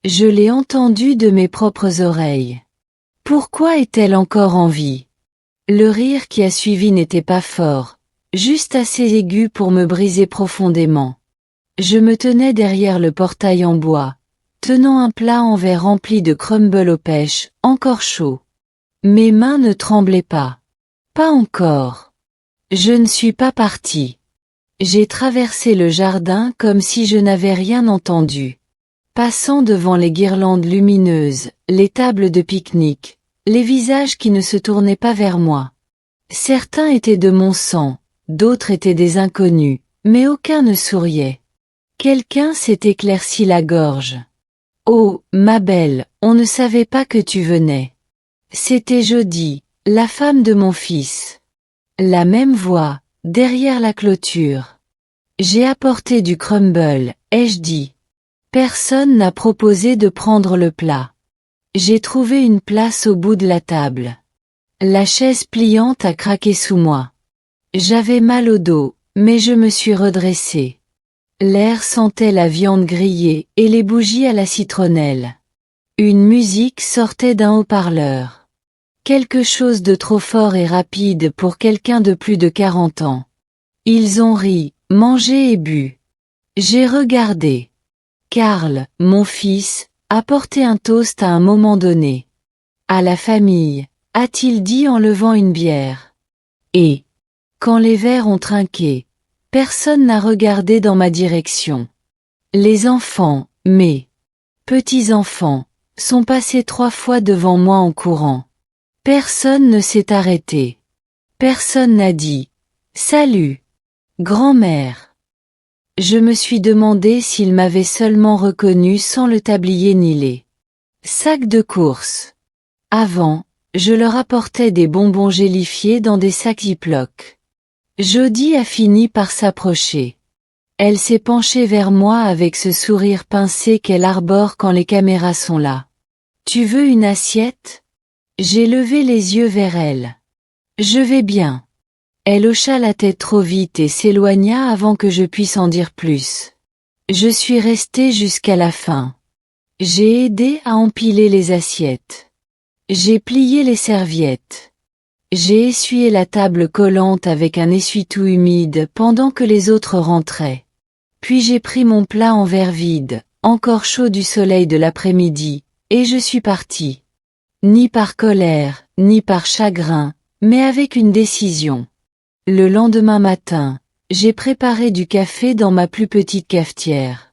Je l'ai entendue de mes propres oreilles. Pourquoi est-elle encore en vie? Le rire qui a suivi n'était pas fort, juste assez aigu pour me briser profondément. Je me tenais derrière le portail en bois, tenant un plat en verre rempli de crumble aux pêches, encore chaud. Mes mains ne tremblaient pas. Pas encore. Je ne suis pas partie. J'ai traversé le jardin comme si je n'avais rien entendu. Passant devant les guirlandes lumineuses, les tables de pique-nique, les visages qui ne se tournaient pas vers moi. Certains étaient de mon sang, d'autres étaient des inconnus, mais aucun ne souriait. Quelqu'un s'est éclairci la gorge. Oh, ma belle, on ne savait pas que tu venais. C'était Jody, la femme de mon fils. La même voix, derrière la clôture. J'ai apporté du crumble, ai-je dit. Personne n'a proposé de prendre le plat. J'ai trouvé une place au bout de la table. La chaise pliante a craqué sous moi. J'avais mal au dos, mais je me suis redressée. L'air sentait la viande grillée et les bougies à la citronnelle. Une musique sortait d'un haut-parleur. Quelque chose de trop fort et rapide pour quelqu'un de plus de 40 ans. Ils ont ri, mangé et bu. J'ai regardé. Karl, mon fils, a porté un toast à un moment donné. À la famille, a-t-il dit en levant une bière. Et, quand les verres ont trinqué, personne n'a regardé dans ma direction. Les enfants, mes petits-enfants, sont passés 3 fois devant moi en courant. Personne ne s'est arrêté. Personne n'a dit « Salut, grand-mère ». Je me suis demandé s'ils m'avaient seulement reconnu sans le tablier ni les sacs de course. Avant, je leur apportais des bonbons gélifiés dans des sacs Ziploc. Jody a fini par s'approcher. Elle s'est penchée vers moi avec ce sourire pincé qu'elle arbore quand les caméras sont là. « Tu veux une assiette ?» J'ai levé les yeux vers elle. « Je vais bien. » Elle hocha la tête trop vite et s'éloigna avant que je puisse en dire plus. Je suis restée jusqu'à la fin. J'ai aidé à empiler les assiettes. J'ai plié les serviettes. J'ai essuyé la table collante avec un essuie-tout humide pendant que les autres rentraient. Puis j'ai pris mon plat en verre vide, encore chaud du soleil de l'après-midi, et je suis partie. Ni par colère, ni par chagrin, mais avec une décision. Le lendemain matin, j'ai préparé du café dans ma plus petite cafetière.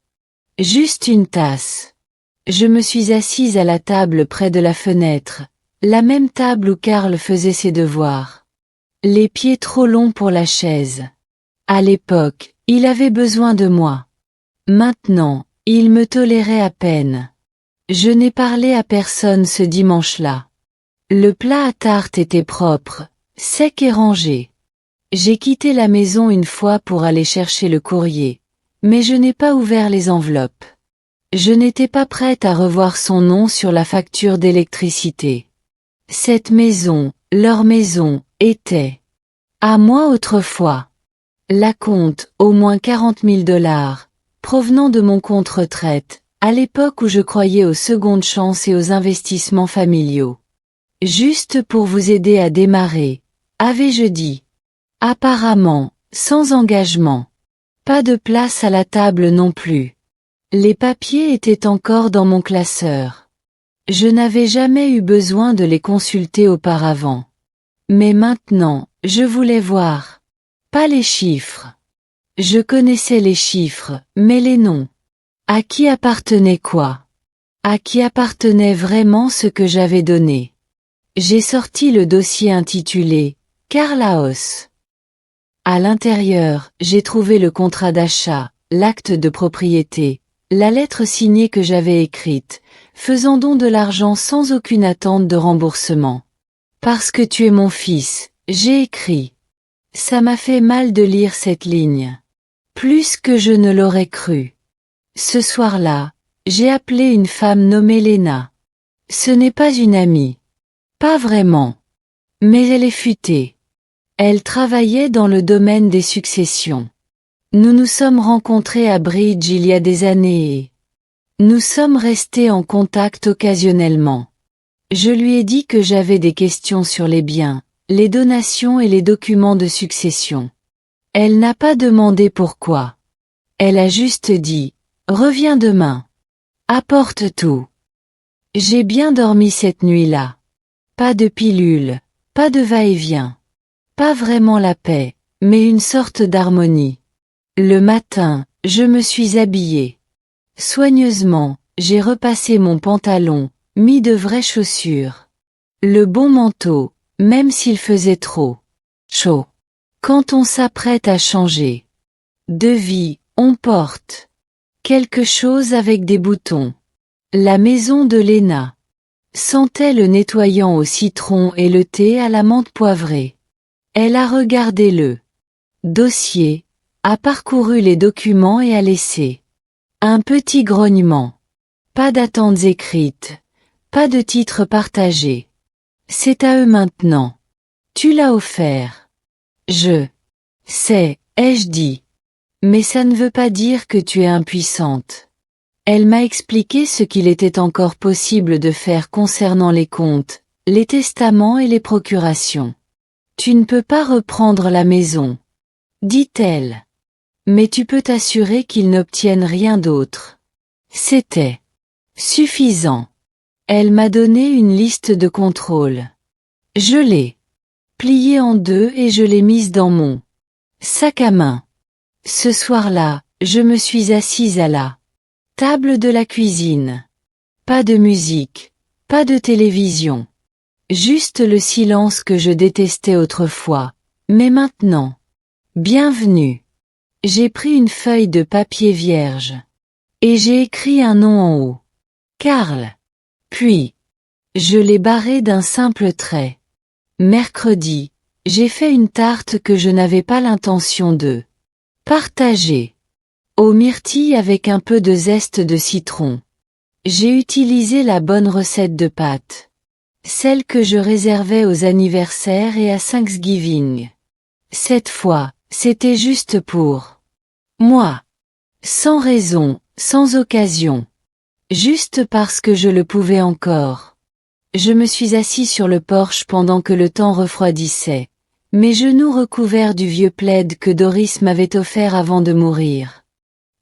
Juste une tasse. Je me suis assise à la table près de la fenêtre, la même table où Karl faisait ses devoirs. Les pieds trop longs pour la chaise. À l'époque, il avait besoin de moi. Maintenant, il me tolérait à peine. Je n'ai parlé à personne ce dimanche-là. Le plat à tarte était propre, sec et rangé. J'ai quitté la maison une fois pour aller chercher le courrier, mais je n'ai pas ouvert les enveloppes. Je n'étais pas prête à revoir son nom sur la facture d'électricité. Cette maison, leur maison, était à moi autrefois. La compte, au moins 40 000 $, provenant de mon compte retraite, à l'époque où je croyais aux secondes chances et aux investissements familiaux. Juste pour vous aider à démarrer, avais-je dit. Apparemment, sans engagement. Pas de place à la table non plus. Les papiers étaient encore dans mon classeur. Je n'avais jamais eu besoin de les consulter auparavant. Mais maintenant, je voulais voir. Pas les chiffres. Je connaissais les chiffres, mais les noms. À qui appartenait quoi? À qui appartenait vraiment ce que j'avais donné? J'ai sorti le dossier intitulé « Karl Haus ». À l'intérieur, j'ai trouvé le contrat d'achat, l'acte de propriété, la lettre signée que j'avais écrite, faisant don de l'argent sans aucune attente de remboursement. Parce que tu es mon fils, j'ai écrit. Ça m'a fait mal de lire cette ligne. Plus que je ne l'aurais cru. Ce soir-là, j'ai appelé une femme nommée Lena. Ce n'est pas une amie. Pas vraiment. Mais elle est futée. Elle travaillait dans le domaine des successions. Nous nous sommes rencontrés à Bridge il y a des années et Nous sommes restés en contact occasionnellement. Je lui ai dit que j'avais des questions sur les biens, les donations et les documents de succession. Elle n'a pas demandé pourquoi. Elle a juste dit « Reviens demain. Apporte tout ». J'ai bien dormi cette nuit-là. Pas de pilule, pas de va-et-vient. Pas vraiment la paix, mais une sorte d'harmonie. Le matin, je me suis habillée. Soigneusement, j'ai repassé mon pantalon, mis de vraies chaussures. Le bon manteau, même s'il faisait trop chaud. Quand on s'apprête à changer de vie, on porte quelque chose avec des boutons. La maison de Léna sentait le nettoyant au citron et le thé à la menthe poivrée. Elle a regardé le dossier, a parcouru les documents et a laissé un petit grognement. Pas d'attentes écrites, pas de titres partagés. C'est à eux maintenant. Tu l'as offert. Je sais, ai-je dit. Mais ça ne veut pas dire que tu es impuissante. Elle m'a expliqué ce qu'il était encore possible de faire concernant les comptes, les testaments et les procurations. Tu ne peux pas reprendre la maison, dit-elle. Mais tu peux t'assurer qu'ils n'obtiennent rien d'autre. C'était suffisant. Elle m'a donné une liste de contrôle. Je l'ai pliée en deux et je l'ai mise dans mon sac à main. Ce soir-là, je me suis assise à la table de la cuisine. Pas de musique, pas de télévision. Juste le silence que je détestais autrefois, mais maintenant. Bienvenue. J'ai pris une feuille de papier vierge. Et j'ai écrit un nom en haut. Karl. Puis, je l'ai barré d'un simple trait. Mercredi, j'ai fait une tarte que je n'avais pas l'intention de partager. Aux myrtilles avec un peu de zeste de citron. J'ai utilisé la bonne recette de pâte. Celle que je réservais aux anniversaires et à Thanksgiving. Cette fois, c'était juste pour moi. Sans raison, sans occasion. Juste parce que je le pouvais encore. Je me suis assis sur le porche pendant que le temps refroidissait, mes genoux recouverts du vieux plaid que Doris m'avait offert avant de mourir.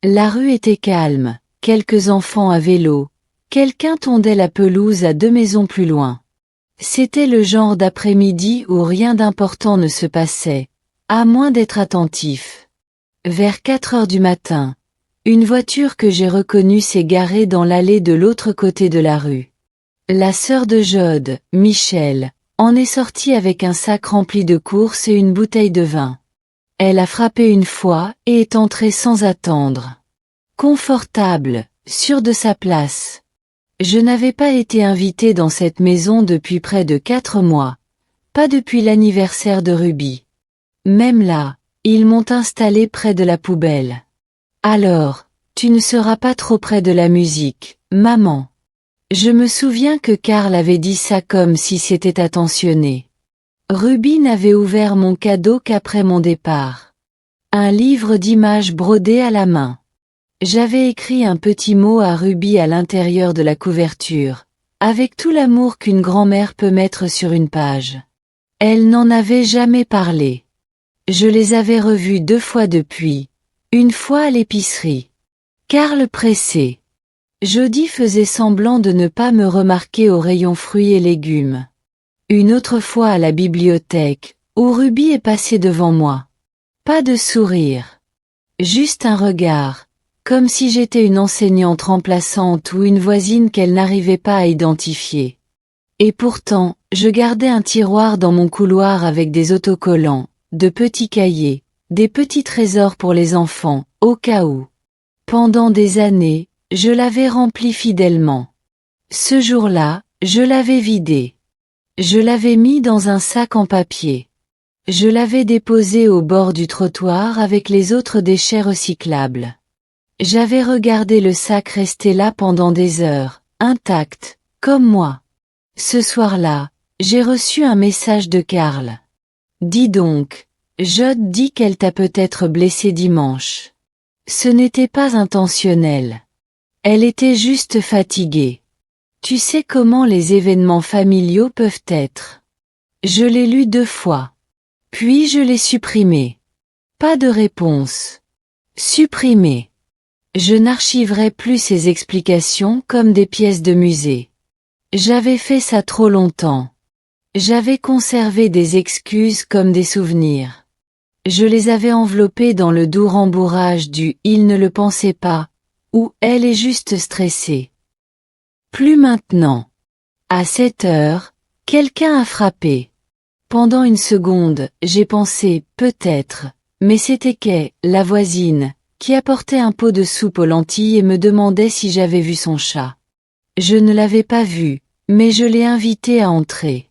La rue était calme, quelques enfants à vélo, quelqu'un tondait la pelouse à 2 maisons plus loin. C'était le genre d'après-midi où rien d'important ne se passait, à moins d'être attentif. Vers 4 heures du matin, une voiture que j'ai reconnue s'est garée dans l'allée de l'autre côté de la rue. La sœur de Jode, Michel, en est sortie avec un sac rempli de courses et une bouteille de vin. Elle a frappé une fois et est entrée sans attendre. Confortable, sûre de sa place. Je n'avais pas été invitée dans cette maison depuis près de 4 mois. Pas depuis l'anniversaire de Ruby. Même là, ils m'ont installée près de la poubelle. Alors, tu ne seras pas trop près de la musique, maman. Je me souviens que Karl avait dit ça comme si c'était attentionné. Ruby n'avait ouvert mon cadeau qu'après mon départ. Un livre d'images brodé à la main. J'avais écrit un petit mot à Ruby à l'intérieur de la couverture, avec tout l'amour qu'une grand-mère peut mettre sur une page. Elle n'en avait jamais parlé. Je les avais revus 2 fois depuis, une fois à l'épicerie. Karl pressé. Jody faisait semblant de ne pas me remarquer au rayon fruits et légumes. Une autre fois à la bibliothèque, où Ruby est passée devant moi. Pas de sourire. Juste un regard. Comme si j'étais une enseignante remplaçante ou une voisine qu'elle n'arrivait pas à identifier. Et pourtant, je gardais un tiroir dans mon couloir avec des autocollants, de petits cahiers, des petits trésors pour les enfants, au cas où. Pendant des années, je l'avais rempli fidèlement. Ce jour-là, je l'avais vidé. Je l'avais mis dans un sac en papier. Je l'avais déposé au bord du trottoir avec les autres déchets recyclables. J'avais regardé le sac rester là pendant des heures, intact, comme moi. Ce soir-là, j'ai reçu un message de Karl. Dis donc, Jode dit qu'elle t'a peut-être blessé dimanche. Ce n'était pas intentionnel. Elle était juste fatiguée. Tu sais comment les événements familiaux peuvent être. Je l'ai lu 2 fois. Puis je l'ai supprimé. Pas de réponse. Supprimé. Je n'archiverai plus ces explications comme des pièces de musée. J'avais fait ça trop longtemps. J'avais conservé des excuses comme des souvenirs. Je les avais enveloppées dans le doux rembourrage du « il ne le pensait pas » ou « elle est juste stressée ». Plus maintenant. À 7 heures, quelqu'un a frappé. Pendant une seconde, j'ai pensé « peut-être », mais c'était Kay, la voisine, qui apportait un pot de soupe aux lentilles et me demandait si j'avais vu son chat. Je ne l'avais pas vu, mais je l'ai invitée à entrer.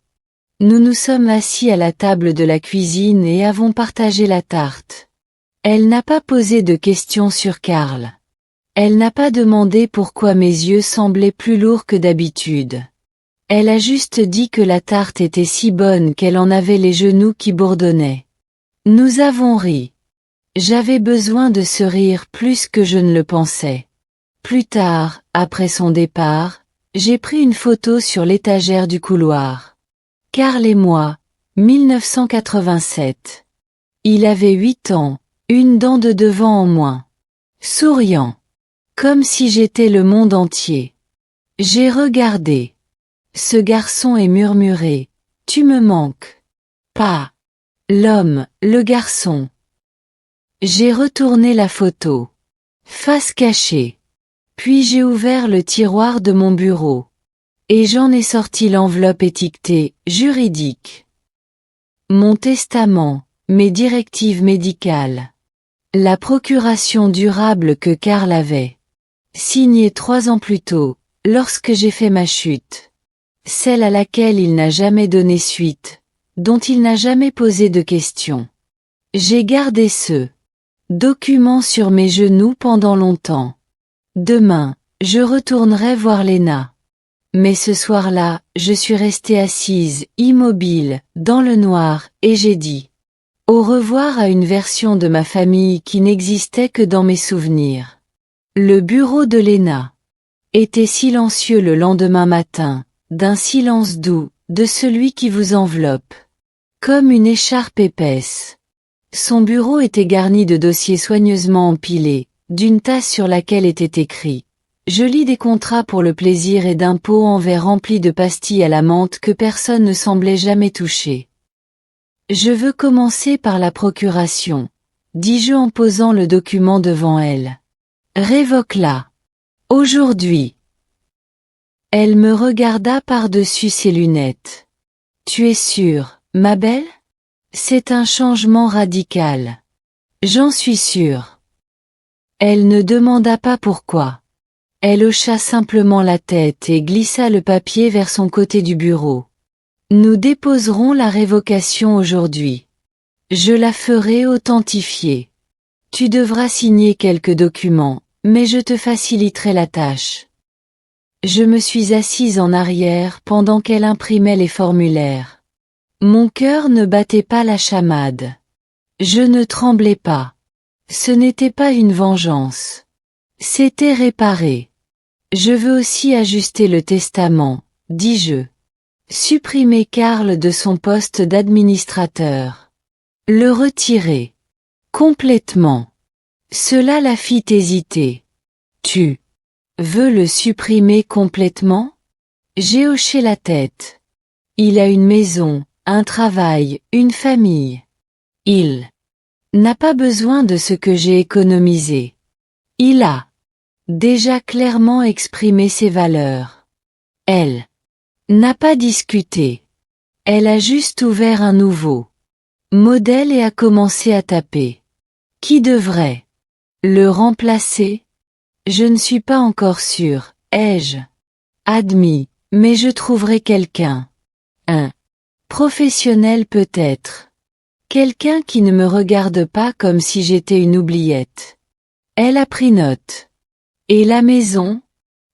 Nous nous sommes assis à la table de la cuisine et avons partagé la tarte. Elle n'a pas posé de questions sur Karl. Elle n'a pas demandé pourquoi mes yeux semblaient plus lourds que d'habitude. Elle a juste dit que la tarte était si bonne qu'elle en avait les genoux qui bourdonnaient. Nous avons ri. J'avais besoin de ce rire plus que je ne le pensais. Plus tard, après son départ, j'ai pris une photo sur l'étagère du couloir. Karl et moi, 1987. Il avait 8 ans, une dent de devant en moins. Souriant. Comme si j'étais le monde entier. J'ai regardé. Ce garçon est murmuré. Tu me manques. Pas. L'homme, le garçon. J'ai retourné la photo. Face cachée. Puis j'ai ouvert le tiroir de mon bureau. Et j'en ai sorti l'enveloppe étiquetée « juridique ». Mon testament, mes directives médicales. La procuration durable que Karl avait. Signée 3 ans plus tôt, lorsque j'ai fait ma chute. Celle à laquelle il n'a jamais donné suite, dont il n'a jamais posé de questions. J'ai gardé ce document sur mes genoux pendant longtemps. Demain, je retournerai voir Lena. Mais ce soir-là, je suis restée assise, immobile, dans le noir, et j'ai dit au revoir à une version de ma famille qui n'existait que dans mes souvenirs. Le bureau de Lena était silencieux le lendemain matin, d'un silence doux, de celui qui vous enveloppe. Comme une écharpe épaisse. Son bureau était garni de dossiers soigneusement empilés, d'une tasse sur laquelle était écrit je lis des contrats pour le plaisir et d'un pot en verre rempli de pastilles à la menthe que personne ne semblait jamais toucher. Je veux commencer par la procuration, dis-je en posant le document devant elle. Révoque-la. Aujourd'hui. Elle me regarda par-dessus ses lunettes. Tu es sûre, ma belle? C'est un changement radical. J'en suis sûre. Elle ne demanda pas pourquoi. Elle hocha simplement la tête et glissa le papier vers son côté du bureau. Nous déposerons la révocation aujourd'hui. Je la ferai authentifier. Tu devras signer quelques documents, mais je te faciliterai la tâche. Je me suis assise en arrière pendant qu'elle imprimait les formulaires. Mon cœur ne battait pas la chamade. Je ne tremblais pas. Ce n'était pas une vengeance. C'était réparé. Je veux aussi ajuster le testament, dis-je. Supprimer Karl de son poste d'administrateur. Le retirer. Complètement. Cela la fit hésiter. Tu veux le supprimer complètement? J'ai hoché la tête. Il a une maison, un travail, une famille. Il n'a pas besoin de ce que j'ai économisé. Il a déjà clairement exprimé ses valeurs. Elle n'a pas discuté. Elle a juste ouvert un nouveau modèle et a commencé à taper. Qui devrait le remplacer? Je ne suis pas encore sûre, ai-je admis, mais je trouverai quelqu'un. Un professionnel peut-être. Quelqu'un qui ne me regarde pas comme si j'étais une oubliette. Elle a pris note. Et la maison?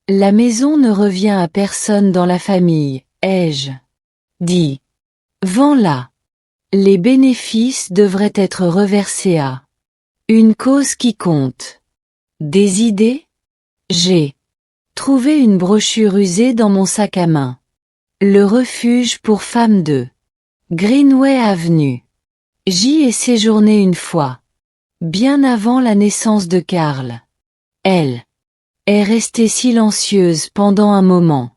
La maison ne revient à personne dans la famille, ai-je dit. Vends-la. Les bénéfices devraient être reversés à une cause qui compte. Des idées? J'ai Trouvé une brochure usée dans mon sac à main. Le refuge pour femmes de Greenway Avenue. J'y ai séjourné une fois. Bien avant la naissance de Karl. Elle est restée silencieuse pendant un moment.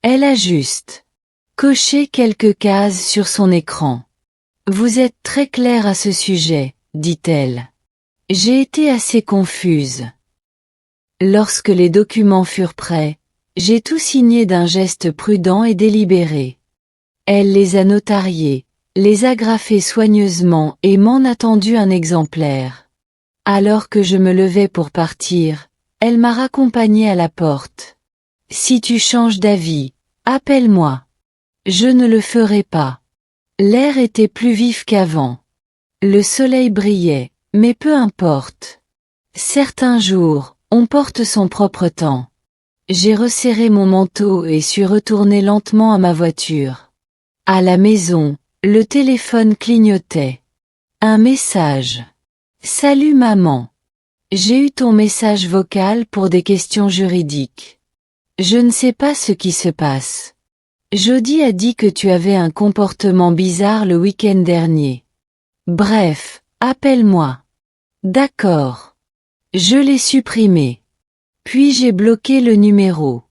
Elle a juste coché quelques cases sur son écran. Vous êtes très clair à ce sujet, dit-elle. J'ai été assez confuse. Lorsque les documents furent prêts, j'ai tout signé d'un geste prudent et délibéré. Elle les a notariés, les agrafés soigneusement et m'en a tendu un exemplaire. Alors que je me levais pour partir, elle m'a raccompagné à la porte. Si tu changes d'avis, appelle-moi. Je ne le ferai pas. L'air était plus vif qu'avant. Le soleil brillait, mais peu importe. Certains jours, on porte son propre temps. J'ai resserré mon manteau et suis retourné lentement à ma voiture. À la maison, le téléphone clignotait. Un message. Salut maman. J'ai eu ton message vocal pour des questions juridiques. Je ne sais pas ce qui se passe. Jody a dit que tu avais un comportement bizarre le week-end dernier. Bref, appelle-moi. D'accord. Je l'ai supprimé. Puis j'ai bloqué le numéro.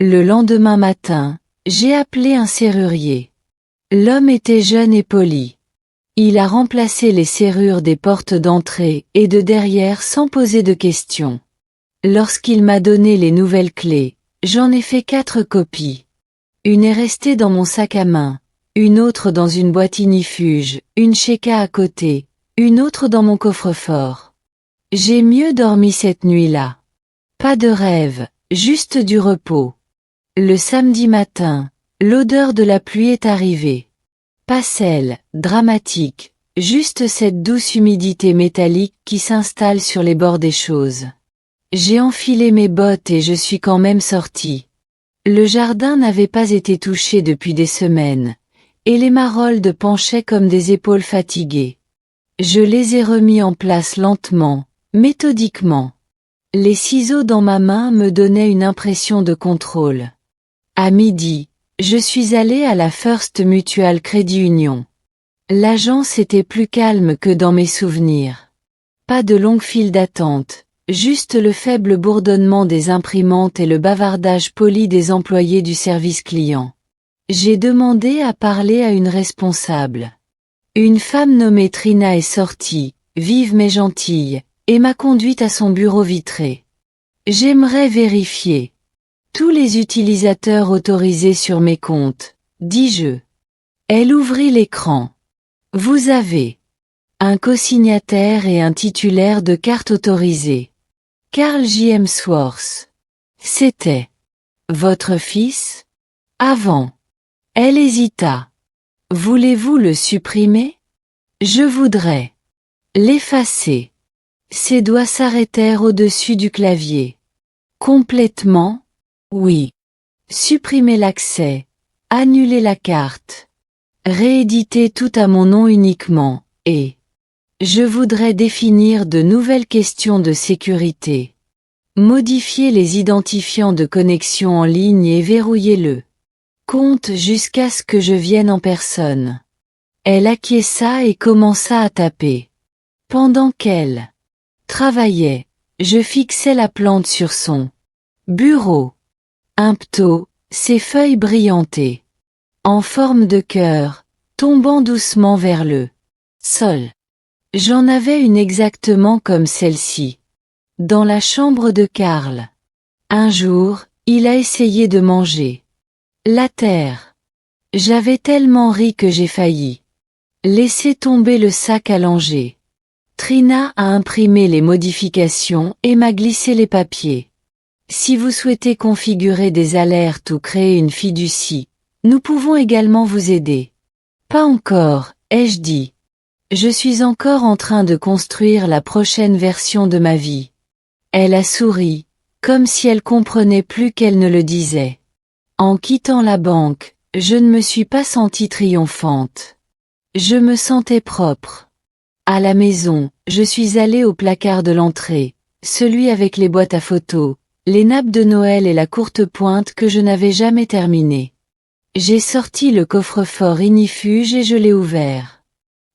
Le lendemain matin, j'ai appelé un serrurier. L'homme était jeune et poli. Il a remplacé les serrures des portes d'entrée et de derrière sans poser de questions. Lorsqu'il m'a donné les nouvelles clés, j'en ai fait 4 copies. Une est restée dans mon sac à main, une autre dans une boîte ignifuge, une Sheikah à côté, une autre dans mon coffre-fort. J'ai mieux dormi cette nuit-là. Pas de rêve, juste du repos. Le samedi matin, l'odeur de la pluie est arrivée. Pas celle, dramatique, juste cette douce humidité métallique qui s'installe sur les bords des choses. J'ai enfilé mes bottes et je suis quand même sortie. Le jardin n'avait pas été touché depuis des semaines, et les maroldes penchaient comme des épaules fatiguées. Je les ai remis en place lentement, méthodiquement. Les ciseaux dans ma main me donnaient une impression de contrôle. À midi, je suis allée à la First Mutual Credit Union. L'agence était plus calme que dans mes souvenirs. Pas de longues files d'attente, juste le faible bourdonnement des imprimantes et le bavardage poli des employés du service client. J'ai demandé à parler à une responsable. Une femme nommée Trina est sortie, vive mais gentille, et m'a conduite à son bureau vitré. J'aimerais vérifier tous les utilisateurs autorisés sur mes comptes, dis-je. Elle ouvrit l'écran. Vous avez un co-signataire et un titulaire de carte autorisée. Karl J. Hemsworth. C'était votre fils? Avant. Elle hésita. Voulez-vous le supprimer? Je voudrais l'effacer. Ses doigts s'arrêtèrent au-dessus du clavier. Complètement? Oui. Supprimer l'accès. Annuler la carte. Rééditer tout à mon nom uniquement, et je voudrais définir de nouvelles questions de sécurité. Modifier les identifiants de connexion en ligne et verrouiller le compte jusqu'à ce que je vienne en personne. Elle acquiesça et commença à taper. Pendant qu'elle travaillait, je fixais la plante sur son bureau. Impto, ses feuilles brillantaient, en forme de cœur, tombant doucement vers le sol. J'en avais une exactement comme celle-ci. Dans la chambre de Karl. Un jour, il a essayé de manger la terre. J'avais tellement ri que j'ai failli laisser tomber le sac à langer. Trina a imprimé les modifications et m'a glissé les papiers. Si vous souhaitez configurer des alertes ou créer une fiducie, nous pouvons également vous aider. Pas encore, ai-je dit. Je suis encore en train de construire la prochaine version de ma vie. Elle a souri, comme si elle comprenait plus qu'elle ne le disait. En quittant la banque, je ne me suis pas sentie triomphante. Je me sentais propre. À la maison, je suis allée au placard de l'entrée, celui avec les boîtes à photos, les nappes de Noël et la courte pointe que je n'avais jamais terminée. J'ai sorti le coffre-fort ignifuge et je l'ai ouvert.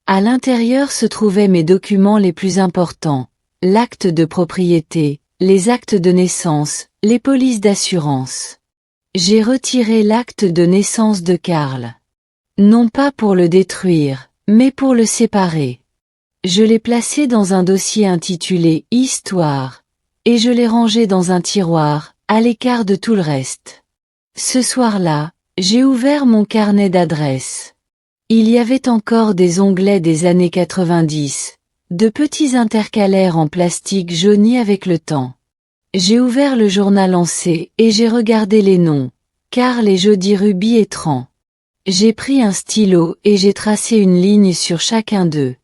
À l'intérieur se trouvaient mes documents les plus importants, l'acte de propriété, les actes de naissance, les polices d'assurance. J'ai retiré l'acte de naissance de Karl. Non pas pour le détruire, mais pour le séparer. Je l'ai placé dans un dossier intitulé « Histoire » et je l'ai rangé dans un tiroir, à l'écart de tout le reste. Ce soir-là, j'ai ouvert mon carnet d'adresses. Il y avait encore des onglets des années 90, de petits intercalaires en plastique jaunis avec le temps. J'ai ouvert le journal en C et j'ai regardé les noms, Karl et Jody Ruby et Tran. J'ai pris un stylo et j'ai tracé une ligne sur chacun d'eux.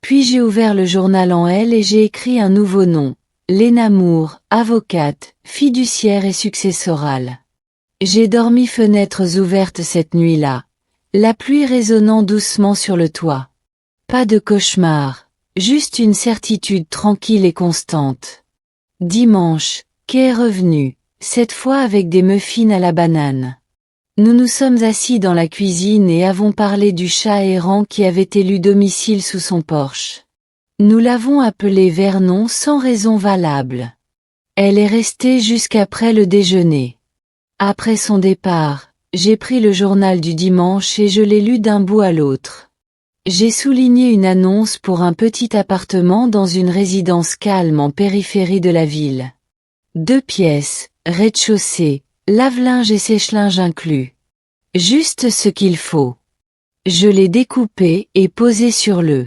Puis j'ai ouvert le journal en L et j'ai écrit un nouveau nom, Lena Moore, avocate, fiduciaire et successorale. J'ai dormi fenêtres ouvertes cette nuit-là, la pluie résonnant doucement sur le toit. Pas de cauchemar, juste une certitude tranquille et constante. Dimanche, Kay est revenu, cette fois avec des muffins à la banane. Nous nous sommes assis dans la cuisine et avons parlé du chat errant qui avait élu domicile sous son porche. Nous l'avons appelé Vernon sans raison valable. Elle est restée jusqu'après le déjeuner. Après son départ, j'ai pris le journal du dimanche et je l'ai lu d'un bout à l'autre. J'ai souligné une annonce pour un petit appartement dans une résidence calme en périphérie de la ville. 2 pièces, rez-de-chaussée, lave-linge et sèche-linge inclus. Juste ce qu'il faut. Je l'ai découpé et posé sur le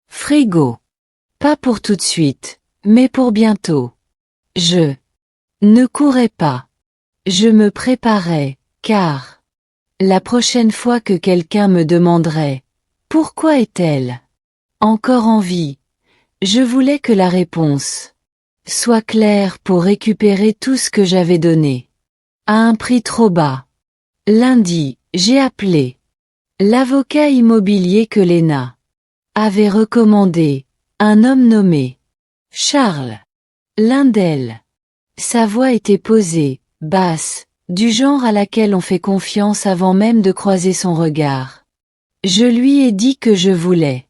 frigo. Pas pour tout de suite, mais pour bientôt. Je ne courais pas. Je me préparais, car la prochaine fois que quelqu'un me demanderait « Pourquoi est-elle encore en vie ?», je voulais que la réponse soit claire pour récupérer tout ce que j'avais donné. À un prix trop bas. Lundi, j'ai appelé l'avocat immobilier que Lena avait recommandé, un homme nommé Charles Lindell. Sa voix était posée, basse, du genre à laquelle on fait confiance avant même de croiser son regard. Je lui ai dit que je voulais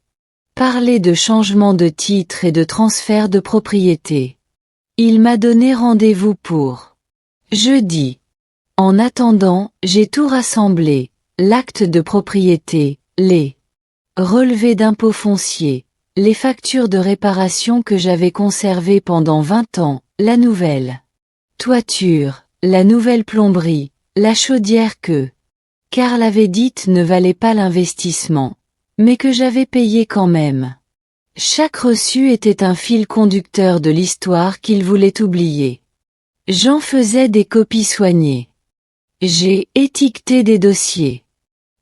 parler de changement de titre et de transfert de propriété. Il m'a donné rendez-vous pour jeudi. En attendant, j'ai tout rassemblé, l'acte de propriété, les relevés d'impôts fonciers, les factures de réparation que j'avais conservées pendant 20 ans, la nouvelle toiture, la nouvelle plomberie, la chaudière que Karl avait dite ne valait pas l'investissement, mais que j'avais payé quand même. Chaque reçu était un fil conducteur de l'histoire qu'il voulait oublier. J'en faisais des copies soignées. J'ai étiqueté des dossiers.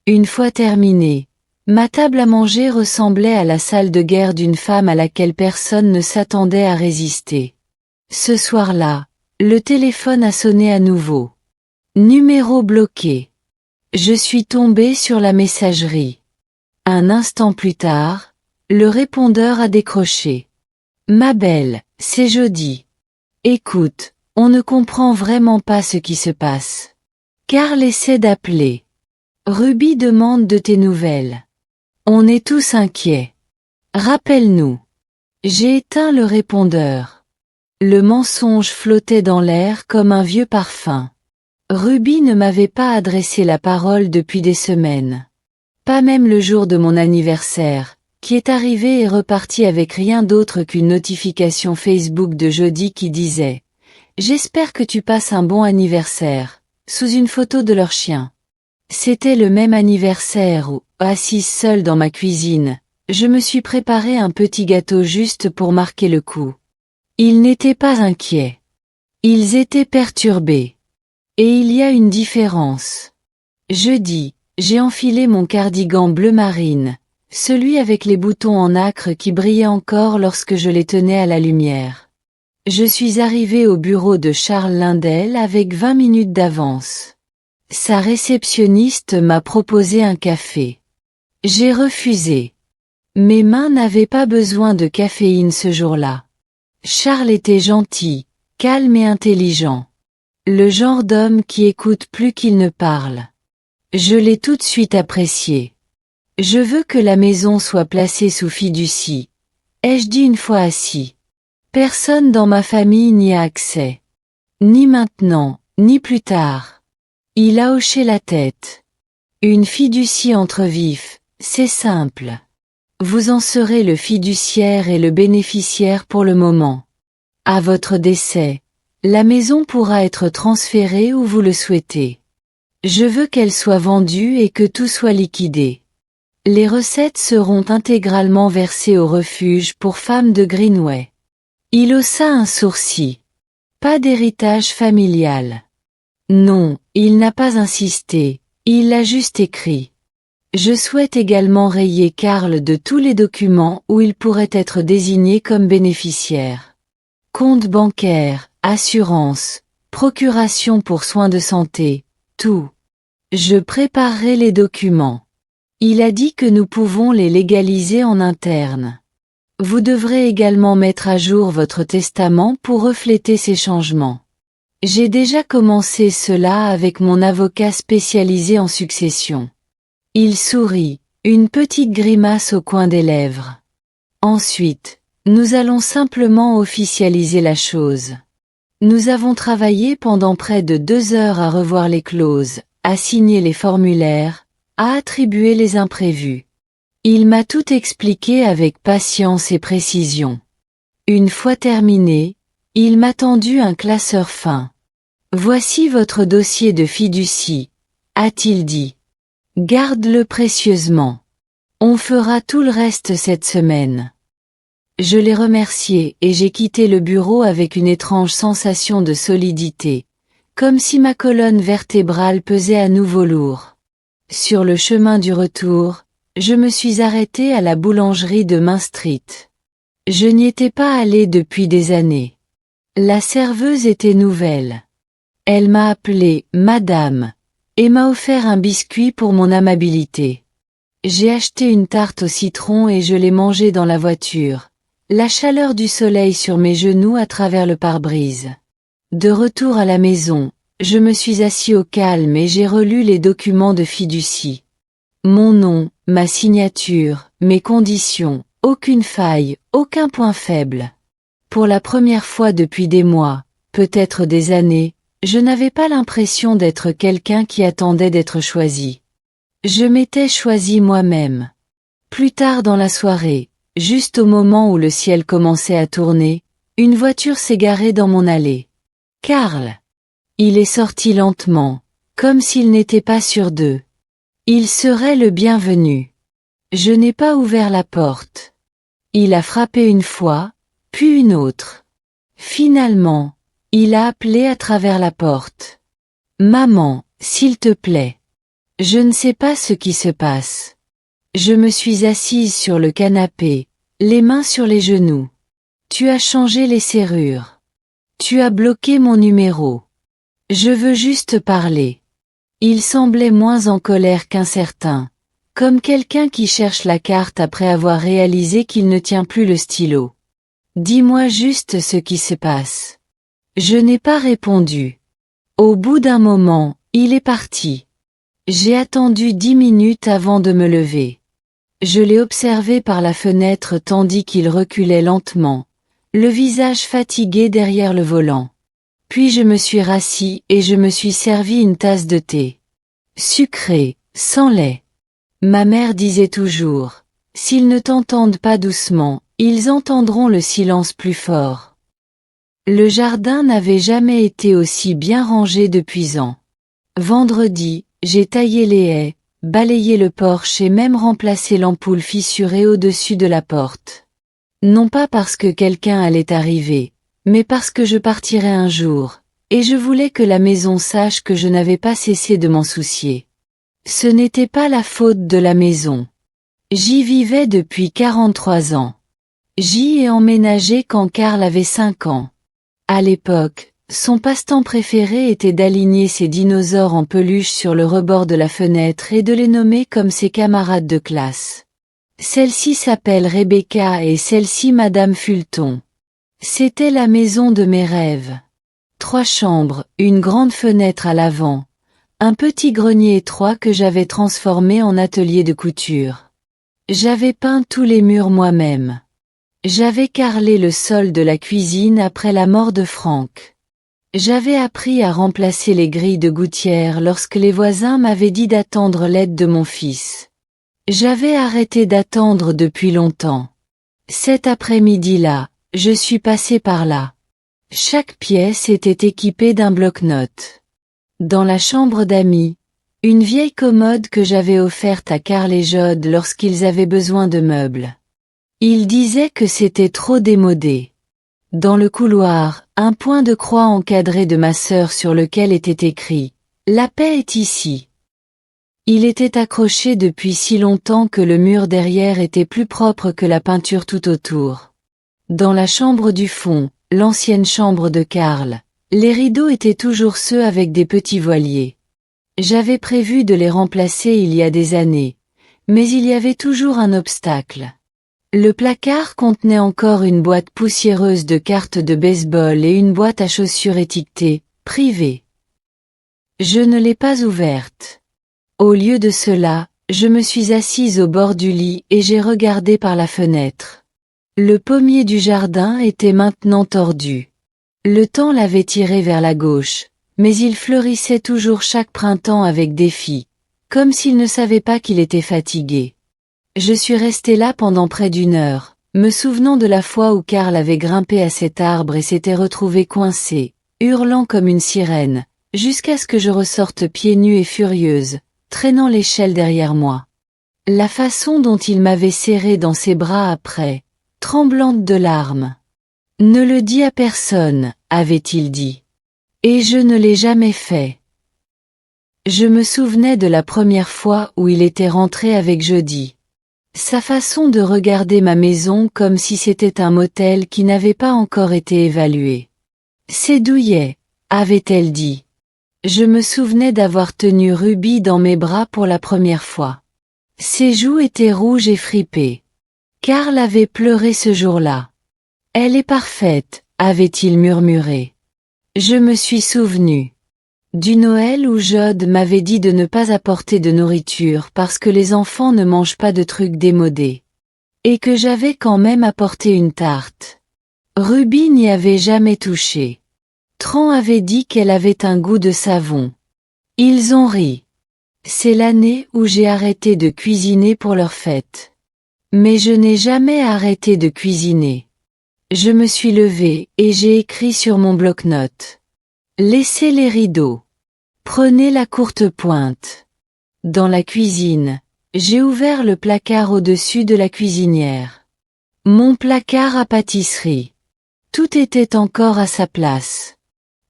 Une fois terminé, ma table à manger ressemblait à la salle de guerre d'une femme à laquelle personne ne s'attendait à résister. Ce soir-là, le téléphone a sonné à nouveau. Numéro bloqué. Je suis tombé sur la messagerie. Un instant plus tard, le répondeur a décroché. Ma belle, c'est Jody. Écoute, on ne comprend vraiment pas ce qui se passe. Karl essaie d'appeler. Ruby demande de tes nouvelles. On est tous inquiets. Rappelle-nous. J'ai éteint le répondeur. Le mensonge flottait dans l'air comme un vieux parfum. Ruby ne m'avait pas adressé la parole depuis des semaines. Pas même le jour de mon anniversaire, qui est arrivé et reparti avec rien d'autre qu'une notification Facebook de Jody qui disait « J'espère que tu passes un bon anniversaire », sous une photo de leur chien. C'était le même anniversaire où, assise seule dans ma cuisine, je me suis préparé un petit gâteau juste pour marquer le coup. Ils n'étaient pas inquiets. Ils étaient perturbés. Et il y a une différence. Jeudi, j'ai enfilé mon cardigan bleu marine, celui avec les boutons en nacre qui brillaient encore lorsque je les tenais à la lumière. Je suis arrivé au bureau de Charles Lindell avec 20 minutes d'avance. Sa réceptionniste m'a proposé un café. J'ai refusé. Mes mains n'avaient pas besoin de caféine ce jour-là. Charles était gentil, calme et intelligent. Le genre d'homme qui écoute plus qu'il ne parle. Je l'ai tout de suite apprécié. Je veux que la maison soit placée sous fiducie, ai-je dit une fois assis. Personne dans ma famille n'y a accès. Ni maintenant, ni plus tard. Il a hoché la tête. Une fiducie entre vifs, c'est simple. Vous en serez le fiduciaire et le bénéficiaire pour le moment. À votre décès, la maison pourra être transférée où vous le souhaitez. Je veux qu'elle soit vendue et que tout soit liquidé. Les recettes seront intégralement versées au refuge pour femmes de Greenway. Il haussa un sourcil. Pas d'héritage familial. Non, il n'a pas insisté, il l'a juste écrit. Je souhaite également rayer Karl de tous les documents où il pourrait être désigné comme bénéficiaire. Compte bancaire, assurance, procuration pour soins de santé, tout. Je préparerai les documents. Il a dit que nous pouvons les légaliser en interne. Vous devrez également mettre à jour votre testament pour refléter ces changements. J'ai déjà commencé cela avec mon avocat spécialisé en succession. Il sourit, une petite grimace au coin des lèvres. Ensuite, nous allons simplement officialiser la chose. Nous avons travaillé pendant près de 2 heures à revoir les clauses, à signer les formulaires, à attribuer les imprévus. Il m'a tout expliqué avec patience et précision. Une fois terminé, il m'a tendu un classeur fin. Voici votre dossier de fiducie, a-t-il dit. Garde-le précieusement. On fera tout le reste cette semaine. Je l'ai remercié et j'ai quitté le bureau avec une étrange sensation de solidité, comme si ma colonne vertébrale pesait à nouveau lourd. Sur le chemin du retour, je me suis arrêté à la boulangerie de Main Street. Je n'y étais pas allé depuis des années. La serveuse était nouvelle. Elle m'a appelé « Madame » et m'a offert un biscuit pour mon amabilité. J'ai acheté une tarte au citron et je l'ai mangée dans la voiture, la chaleur du soleil sur mes genoux à travers le pare-brise. De retour à la maison, je me suis assis au calme et j'ai relu les documents de fiducie. Mon nom, ma signature, mes conditions, aucune faille, aucun point faible. Pour la première fois depuis des mois, peut-être des années, je n'avais pas l'impression d'être quelqu'un qui attendait d'être choisi. Je m'étais choisi moi-même. Plus tard dans la soirée, juste au moment où le ciel commençait à tourner, une voiture s'est garée dans mon allée. Karl. Il est sorti lentement, comme s'il n'était pas sûr d'eux. Il serait le bienvenu. Je n'ai pas ouvert la porte. Il a frappé une fois, puis une autre. Finalement, il a appelé à travers la porte. Maman, s'il te plaît. Je ne sais pas ce qui se passe. Je me suis assise sur le canapé, les mains sur les genoux. Tu as changé les serrures. Tu as bloqué mon numéro. Je veux juste parler. Il semblait moins en colère qu'incertain, comme quelqu'un qui cherche la carte après avoir réalisé qu'il ne tient plus le stylo. Dis-moi juste ce qui se passe. Je n'ai pas répondu. Au bout d'un moment, il est parti. J'ai attendu 10 minutes avant de me lever. Je l'ai observé par la fenêtre tandis qu'il reculait lentement, le visage fatigué derrière le volant. Puis je me suis rassis et je me suis servi une tasse de thé. Sucré, sans lait. Ma mère disait toujours, s'ils ne t'entendent pas doucement, ils entendront le silence plus fort. Le jardin n'avait jamais été aussi bien rangé depuis ans. Vendredi, j'ai taillé les haies, balayé le porche et même remplacé l'ampoule fissurée au-dessus de la porte. Non pas parce que quelqu'un allait arriver, mais parce que je partirais un jour, et je voulais que la maison sache que je n'avais pas cessé de m'en soucier. Ce n'était pas la faute de la maison. J'y vivais depuis 43 ans. J'y ai emménagé quand Karl avait 5 ans. À l'époque, son passe-temps préféré était d'aligner ses dinosaures en peluche sur le rebord de la fenêtre et de les nommer comme ses camarades de classe. Celle-ci s'appelle Rebecca et celle-ci Madame Fulton. C'était la maison de mes rêves. 3 chambres, une grande fenêtre à l'avant, un petit grenier étroit que j'avais transformé en atelier de couture. J'avais peint tous les murs moi-même. J'avais carrelé le sol de la cuisine après la mort de Franck. J'avais appris à remplacer les grilles de gouttière lorsque les voisins m'avaient dit d'attendre l'aide de mon fils. J'avais arrêté d'attendre depuis longtemps. Cet après-midi-là, je suis passé par là. Chaque pièce était équipée d'un bloc-notes. Dans la chambre d'amis, une vieille commode que j'avais offerte à Karl et Jode lorsqu'ils avaient besoin de meubles. Ils disaient que c'était trop démodé. Dans le couloir, un point de croix encadré de ma sœur sur lequel était écrit « La paix est ici ». Il était accroché depuis si longtemps que le mur derrière était plus propre que la peinture tout autour. Dans la chambre du fond, l'ancienne chambre de Karl, les rideaux étaient toujours ceux avec des petits voiliers. J'avais prévu de les remplacer il y a des années, mais il y avait toujours un obstacle. Le placard contenait encore une boîte poussiéreuse de cartes de baseball et une boîte à chaussures étiquetée « Privé ». Je ne l'ai pas ouverte. Au lieu de cela, je me suis assise au bord du lit et j'ai regardé par la fenêtre. Le pommier du jardin était maintenant tordu. Le temps l'avait tiré vers la gauche, mais il fleurissait toujours chaque printemps avec défi, comme s'il ne savait pas qu'il était fatigué. Je suis restée là pendant près d'1 heure, me souvenant de la fois où Karl avait grimpé à cet arbre et s'était retrouvé coincé, hurlant comme une sirène, jusqu'à ce que je ressorte pieds nus et furieuse, traînant l'échelle derrière moi. La façon dont il m'avait serrée dans ses bras après, tremblante de larmes. « Ne le dis à personne », avait-il dit. Et je ne l'ai jamais fait. Je me souvenais de la première fois où il était rentré avec Jody. Sa façon de regarder ma maison comme si c'était un motel qui n'avait pas encore été évalué. « C'est douillet », avait-elle dit. Je me souvenais d'avoir tenu Ruby dans mes bras pour la première fois. Ses joues étaient rouges et fripées. Karl avait pleuré ce jour-là. « Elle est parfaite », avait-il murmuré. Je me suis souvenu du Noël où Jode m'avait dit de ne pas apporter de nourriture parce que les enfants ne mangent pas de trucs démodés. Et que j'avais quand même apporté une tarte. Ruby n'y avait jamais touché. Tran avait dit qu'elle avait un goût de savon. Ils ont ri. C'est l'année où j'ai arrêté de cuisiner pour leur fête. Mais je n'ai jamais arrêté de cuisiner. Je me suis levée et j'ai écrit sur mon bloc-notes. Laissez les rideaux. Prenez la courte pointe. Dans la cuisine, j'ai ouvert le placard au-dessus de la cuisinière. Mon placard à pâtisserie. Tout était encore à sa place.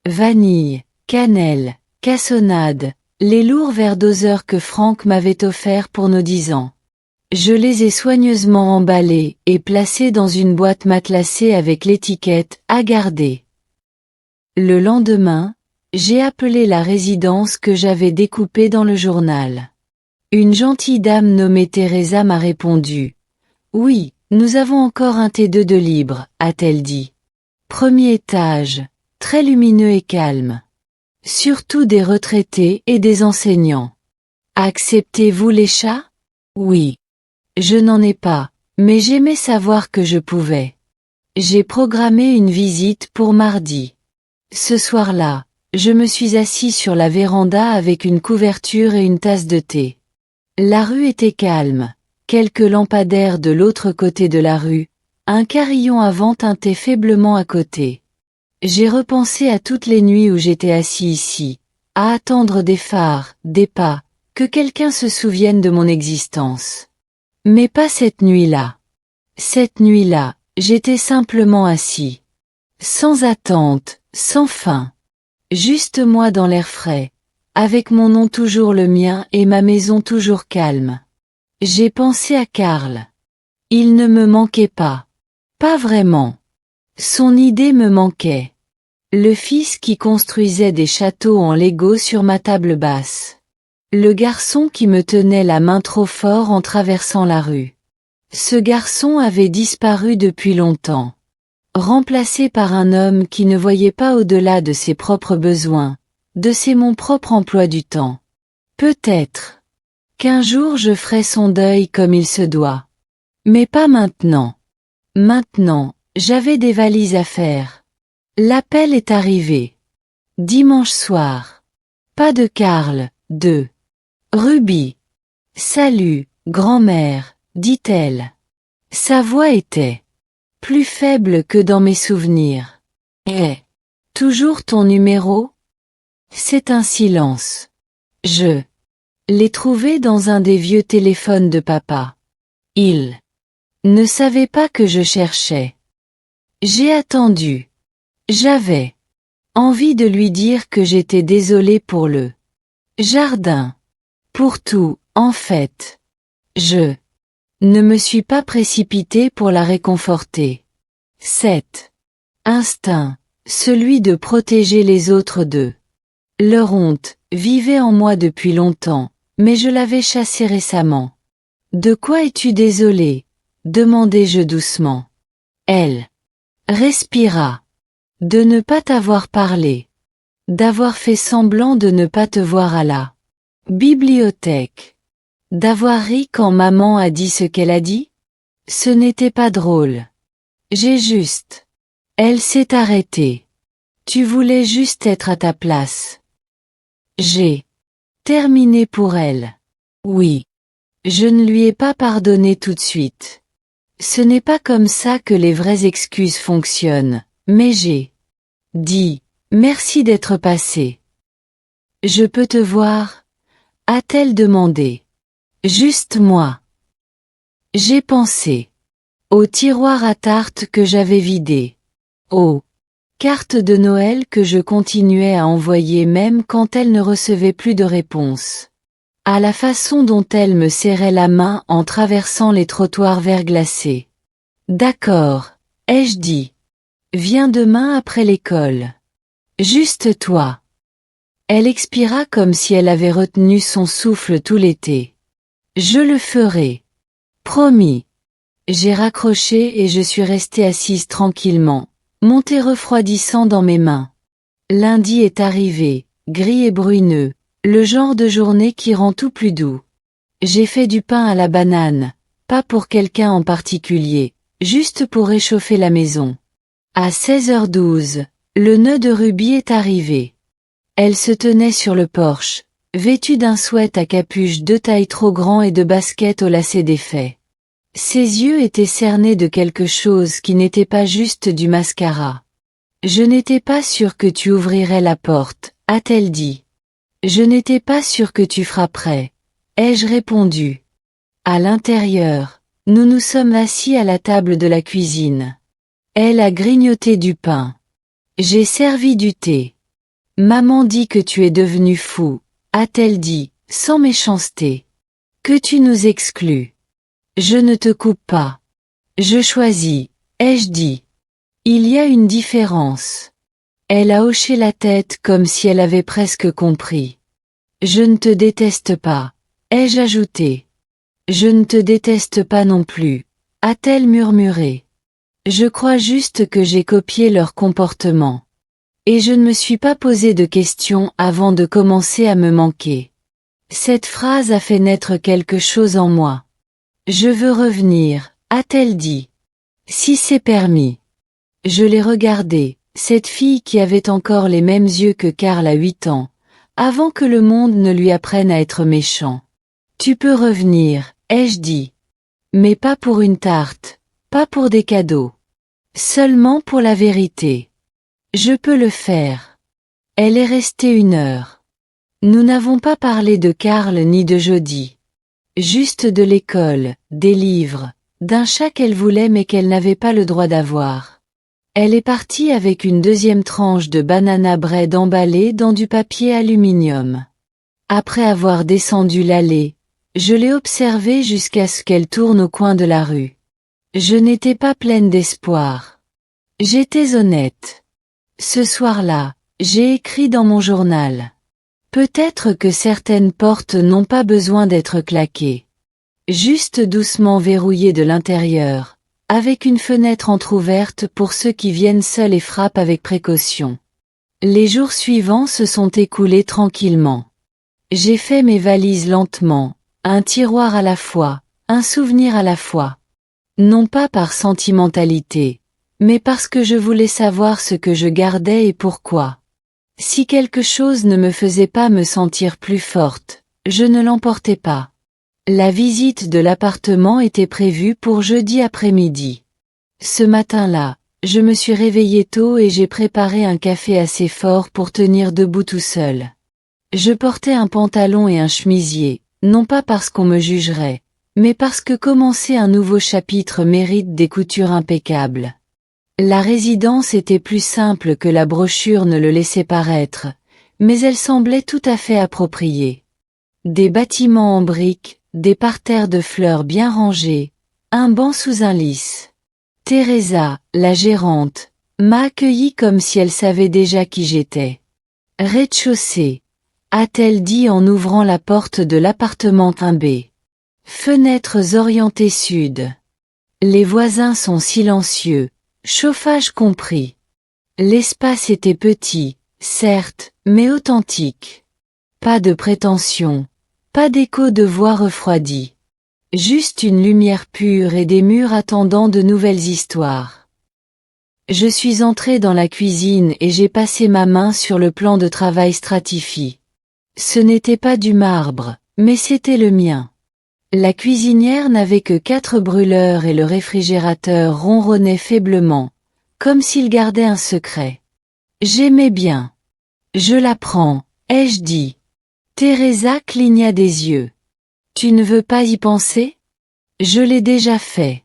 Vanille, cannelle, cassonade, les lourds verres doseur que Franck m'avait offerts pour nos 10 ans. Je les ai soigneusement emballés et placés dans une boîte matelassée avec l'étiquette « À garder ». Le lendemain, j'ai appelé la résidence que j'avais découpée dans le journal. Une gentille dame nommée Teresa m'a répondu. « Oui, nous avons encore un T2 de libre », a-t-elle dit. Premier étage, très lumineux et calme. Surtout des retraités et des enseignants. Acceptez-vous les chats? Oui. Je n'en ai pas, mais j'aimais savoir que je pouvais. J'ai programmé une visite pour mardi. Ce soir-là, je me suis assis sur la véranda avec une couverture et une tasse de thé. La rue était calme, quelques lampadaires de l'autre côté de la rue, un carillon à vent tintait faiblement à côté. J'ai repensé à toutes les nuits où j'étais assis ici, à attendre des phares, des pas, que quelqu'un se souvienne de mon existence. Mais pas cette nuit-là. Cette nuit-là, j'étais simplement assis. Sans attente, sans fin. Juste moi dans l'air frais, avec mon nom toujours le mien et ma maison toujours calme. J'ai pensé à Karl. Il ne me manquait pas. Pas vraiment. Son idée me manquait. Le fils qui construisait des châteaux en Lego sur ma table basse. Le garçon qui me tenait la main trop fort en traversant la rue. Ce garçon avait disparu depuis longtemps. remplacé par un homme qui ne voyait pas au-delà de ses propres besoins, de mon propre emploi du temps. Peut-être qu'un jour je ferai son deuil comme il se doit. Mais pas maintenant. Maintenant, j'avais des valises à faire. L'appel est arrivé. Dimanche soir. Pas de Karl, de Ruby. Salut, grand-mère, dit-elle. Sa voix était plus faible que dans mes souvenirs. Eh, toujours ton numéro? C'est un silence. Je l'ai trouvé dans un des vieux téléphones de papa. Il ne savait pas que je cherchais. J'ai attendu. J'avais envie de lui dire que j'étais désolée pour le jardin. Pour tout, en fait. Je ne me suis pas précipitée pour la réconforter. Cet instinct, celui de protéger les autres d'eux. Leur honte vivait en moi depuis longtemps, mais je l'avais chassée récemment. De quoi es-tu désolée? Demandai-je doucement. Elle respira. De ne pas t'avoir parlé. D'avoir fait semblant de ne pas te voir à la bibliothèque. D'avoir ri quand maman a dit ce qu'elle a dit? Ce n'était pas drôle. J'ai juste. Elle s'est arrêtée. Tu voulais juste être à ta place. J'ai terminé pour elle. Oui. Je ne lui ai pas pardonné tout de suite. Ce n'est pas comme ça que les vraies excuses fonctionnent, mais j'ai dit, merci d'être passé. Je peux te voir? A-t-elle demandé. Juste moi. J'ai pensé au tiroir à tarte que j'avais vidé, aux cartes de Noël que je continuais à envoyer même quand elle ne recevait plus de réponse, à la façon dont elle me serrait la main en traversant les trottoirs verglacés. D'accord, ai-je dit. Viens demain après l'école. Juste toi. Elle expira comme si elle avait retenu son souffle tout l'été. Je le ferai. Promis. J'ai raccroché et je suis restée assise tranquillement, mon thé refroidissant dans mes mains. Lundi est arrivé, gris et bruneux, le genre de journée qui rend tout plus doux. J'ai fait du pain à la banane, pas pour quelqu'un en particulier, juste pour réchauffer la maison. À 16h12, le nœud de Ruby est arrivé. Elle se tenait sur le porche, vêtue d'un sweat à capuche de taille trop grand et de baskets au lacet défait. Ses yeux étaient cernés de quelque chose qui n'était pas juste du mascara. Je n'étais pas sûre que tu ouvrirais la porte, a-t-elle dit. Je n'étais pas sûre que tu frapperais, ai-je répondu. À l'intérieur, nous nous sommes assis à la table de la cuisine. Elle a grignoté du pain. J'ai servi du thé. Maman dit que tu es devenu fou, a-t-elle dit, sans méchanceté. Que tu nous exclus. Je ne te coupe pas. Je choisis, ai-je dit. Il y a une différence. Elle a hoché la tête comme si elle avait presque compris. Je ne te déteste pas, ai-je ajouté. Je ne te déteste pas non plus, a-t-elle murmuré. Je crois juste que j'ai copié leur comportement. Et je ne me suis pas posé de questions avant de commencer à me manquer. Cette phrase a fait naître quelque chose en moi. Je veux revenir, a-t-elle dit. Si c'est permis. Je l'ai regardée, cette fille qui avait encore les mêmes yeux que Karl à 8 ans, avant que le monde ne lui apprenne à être méchant. Tu peux revenir, ai-je dit. Mais pas pour une tarte, pas pour des cadeaux. Seulement pour la vérité. Je peux le faire. Elle est restée 1 heure. Nous n'avons pas parlé de Karl ni de Jody. Juste de l'école, des livres, d'un chat qu'elle voulait mais qu'elle n'avait pas le droit d'avoir. Elle est partie avec une 2e tranche de banana bread emballée dans du papier aluminium. Après avoir descendu l'allée, je l'ai observée jusqu'à ce qu'elle tourne au coin de la rue. Je n'étais pas pleine d'espoir. J'étais honnête. Ce soir-là, j'ai écrit dans mon journal. Peut-être que certaines portes n'ont pas besoin d'être claquées. Juste doucement verrouillées de l'intérieur, avec une fenêtre entr'ouverte pour ceux qui viennent seuls et frappent avec précaution. Les jours suivants se sont écoulés tranquillement. J'ai fait mes valises lentement, un tiroir à la fois, un souvenir à la fois. Non pas par sentimentalité, mais parce que je voulais savoir ce que je gardais et pourquoi. Si quelque chose ne me faisait pas me sentir plus forte, je ne l'emportais pas. La visite de l'appartement était prévue pour jeudi après-midi. Ce matin-là, je me suis réveillée tôt et j'ai préparé un café assez fort pour tenir debout tout seul. Je portais un pantalon et un chemisier, non pas parce qu'on me jugerait, mais parce que commencer un nouveau chapitre mérite des coutures impeccables. La résidence était plus simple que la brochure ne le laissait paraître, mais elle semblait tout à fait appropriée. Des bâtiments en briques, des parterres de fleurs bien rangés, un banc sous un lys. Teresa, la gérante, m'a accueillie comme si elle savait déjà qui j'étais. Rez-de-chaussée, a-t-elle dit en ouvrant la porte de l'appartement 1B. Fenêtres orientées sud. Les voisins sont silencieux, chauffage compris. L'espace était petit, certes, mais authentique. Pas de prétention, pas d'écho de voix refroidie. Juste une lumière pure et des murs attendant de nouvelles histoires. Je suis entrée dans la cuisine et j'ai passé ma main sur le plan de travail stratifié. Ce n'était pas du marbre, mais c'était le mien. La cuisinière n'avait que 4 brûleurs et le réfrigérateur ronronnait faiblement, comme s'il gardait un secret. J'aimais bien. Je la prends, ai-je dit. Teresa cligna des yeux. Tu ne veux pas y penser? Je l'ai déjà fait.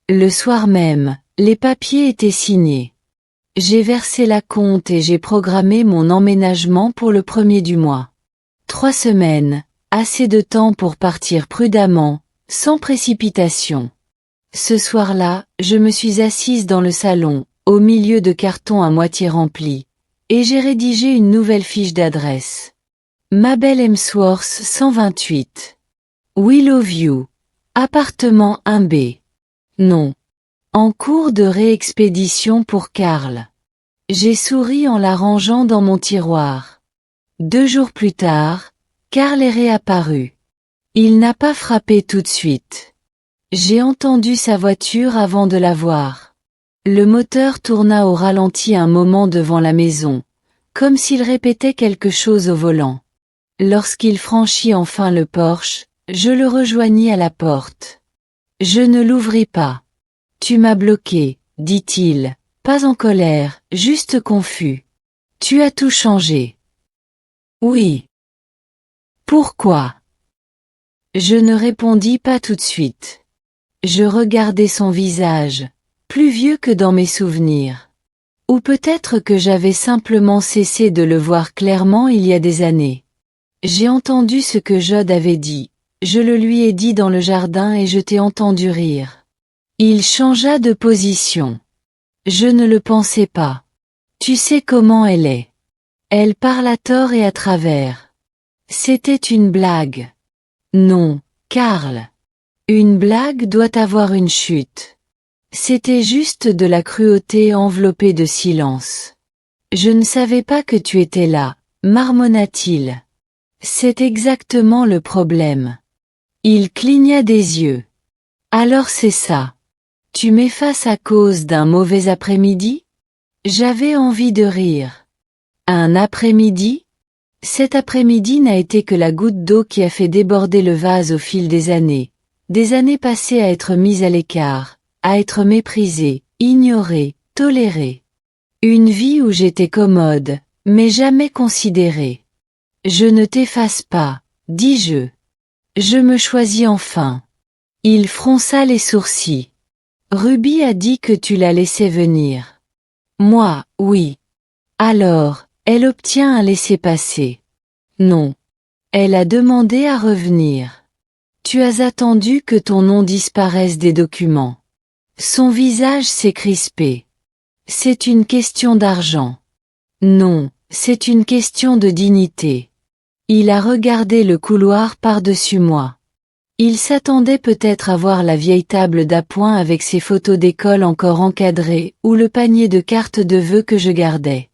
Le soir même, les papiers étaient signés. J'ai versé la compte et j'ai programmé mon emménagement pour le 1er du mois. 3 semaines, assez de temps pour partir prudemment, sans précipitation. Ce soir-là, je me suis assise dans le salon, au milieu de cartons à moitié remplis, et j'ai rédigé une nouvelle fiche d'adresse. Mabel Hemsworth 128. Willowview. Appartement 1B. Non. En cours de réexpédition pour Karl. J'ai souri en la rangeant dans mon tiroir. 2 jours plus tard, Karl est réapparu. Il n'a pas frappé tout de suite. J'ai entendu sa voiture avant de la voir. Le moteur tourna au ralenti un moment devant la maison, comme s'il répétait quelque chose au volant. Lorsqu'il franchit enfin le porche, je le rejoignis à la porte. Je ne l'ouvris pas. Tu m'as bloqué, dit-il, pas en colère, juste confus. Tu as tout changé. Oui. Pourquoi? Je ne répondis pas tout de suite. Je regardais son visage, plus vieux que dans mes souvenirs. Ou peut-être que j'avais simplement cessé de le voir clairement il y a des années. J'ai entendu ce que Jod avait dit, je le lui ai dit dans le jardin et je t'ai entendu rire. Il changea de position. Je ne le pensais pas. Tu sais comment elle est. Elle parle à tort et à travers. C'était une blague. Non, Karl. Une blague doit avoir une chute. C'était juste de la cruauté enveloppée de silence. Je ne savais pas que tu étais là, marmonna-t-il. C'est exactement le problème. Il cligna des yeux. Alors c'est ça. Tu m'effaces à cause d'un mauvais après-midi? J'avais envie de rire. Un après-midi? Cet après-midi n'a été que la goutte d'eau qui a fait déborder le vase au fil des années passées à être mise à l'écart, à être méprisée, ignorée, tolérée. Une vie où j'étais commode, mais jamais considérée. Je ne t'efface pas, dis-je. Je me choisis enfin. Il fronça les sourcils. Ruby a dit que tu la laissais venir. Moi, oui. Alors, elle obtient un laissez-passer. Non. Elle a demandé à revenir. Tu as attendu que ton nom disparaisse des documents. Son visage s'est crispé. C'est une question d'argent. Non, c'est une question de dignité. Il a regardé le couloir par-dessus moi. Il s'attendait peut-être à voir la vieille table d'appoint avec ses photos d'école encore encadrées, ou le panier de cartes de vœux que je gardais.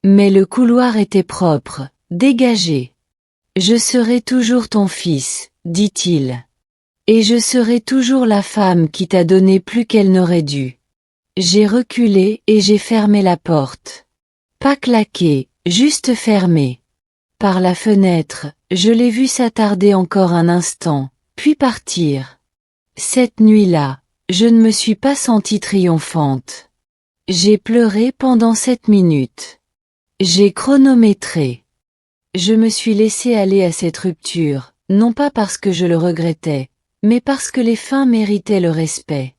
Mais le couloir était propre, dégagé. Je serai toujours ton fils, dit-il. Et je serai toujours la femme qui t'a donné plus qu'elle n'aurait dû. J'ai reculé et j'ai fermé la porte. Pas claqué, juste fermé. Par la fenêtre, je l'ai vu s'attarder encore un instant, puis partir. Cette nuit-là, je ne me suis pas sentie triomphante. J'ai pleuré pendant 7 minutes. J'ai chronométré. Je me suis laissé aller à cette rupture, non pas parce que je le regrettais, mais parce que les fins méritaient le respect.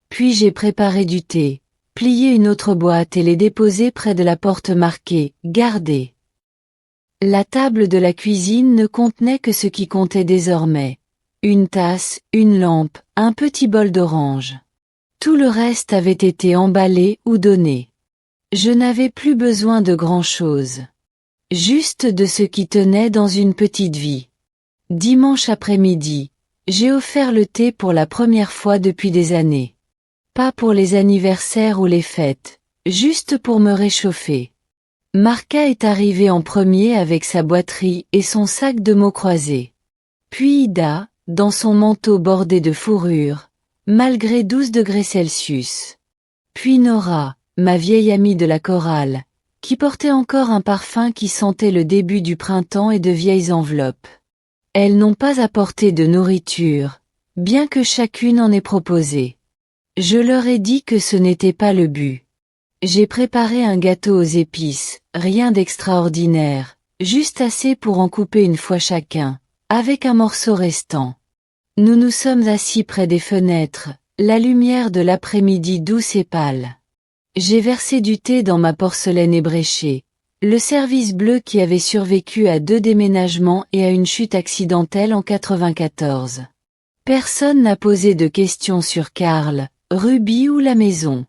Puis j'ai préparé du thé, plié une autre boîte et l'ai déposée près de la porte marquée « Gardez ». La table de la cuisine ne contenait que ce qui comptait désormais. Une tasse, une lampe, un petit bol d'orange. Tout le reste avait été emballé ou donné. Je n'avais plus besoin de grand-chose. Juste de ce qui tenait dans une petite vie. Dimanche après-midi, j'ai offert le thé pour la première fois depuis des années. Pas pour les anniversaires ou les fêtes, juste pour me réchauffer. Marca est arrivée en premier avec sa boiterie et son sac de mots croisés. Puis Ida, dans son manteau bordé de fourrure, malgré 12 degrés Celsius. Puis Nora, ma vieille amie de la chorale, qui portait encore un parfum qui sentait le début du printemps et de vieilles enveloppes. Elles n'ont pas apporté de nourriture, bien que chacune en ait proposé. Je leur ai dit que ce n'était pas le but. J'ai préparé un gâteau aux épices, rien d'extraordinaire, juste assez pour en couper une fois chacun, avec un morceau restant. Nous nous sommes assis près des fenêtres, la lumière de l'après-midi douce et pâle. J'ai versé du thé dans ma porcelaine ébréchée, le service bleu qui avait survécu à 2 déménagements et à une chute accidentelle en 94. Personne n'a posé de questions sur Karl, Ruby ou la maison.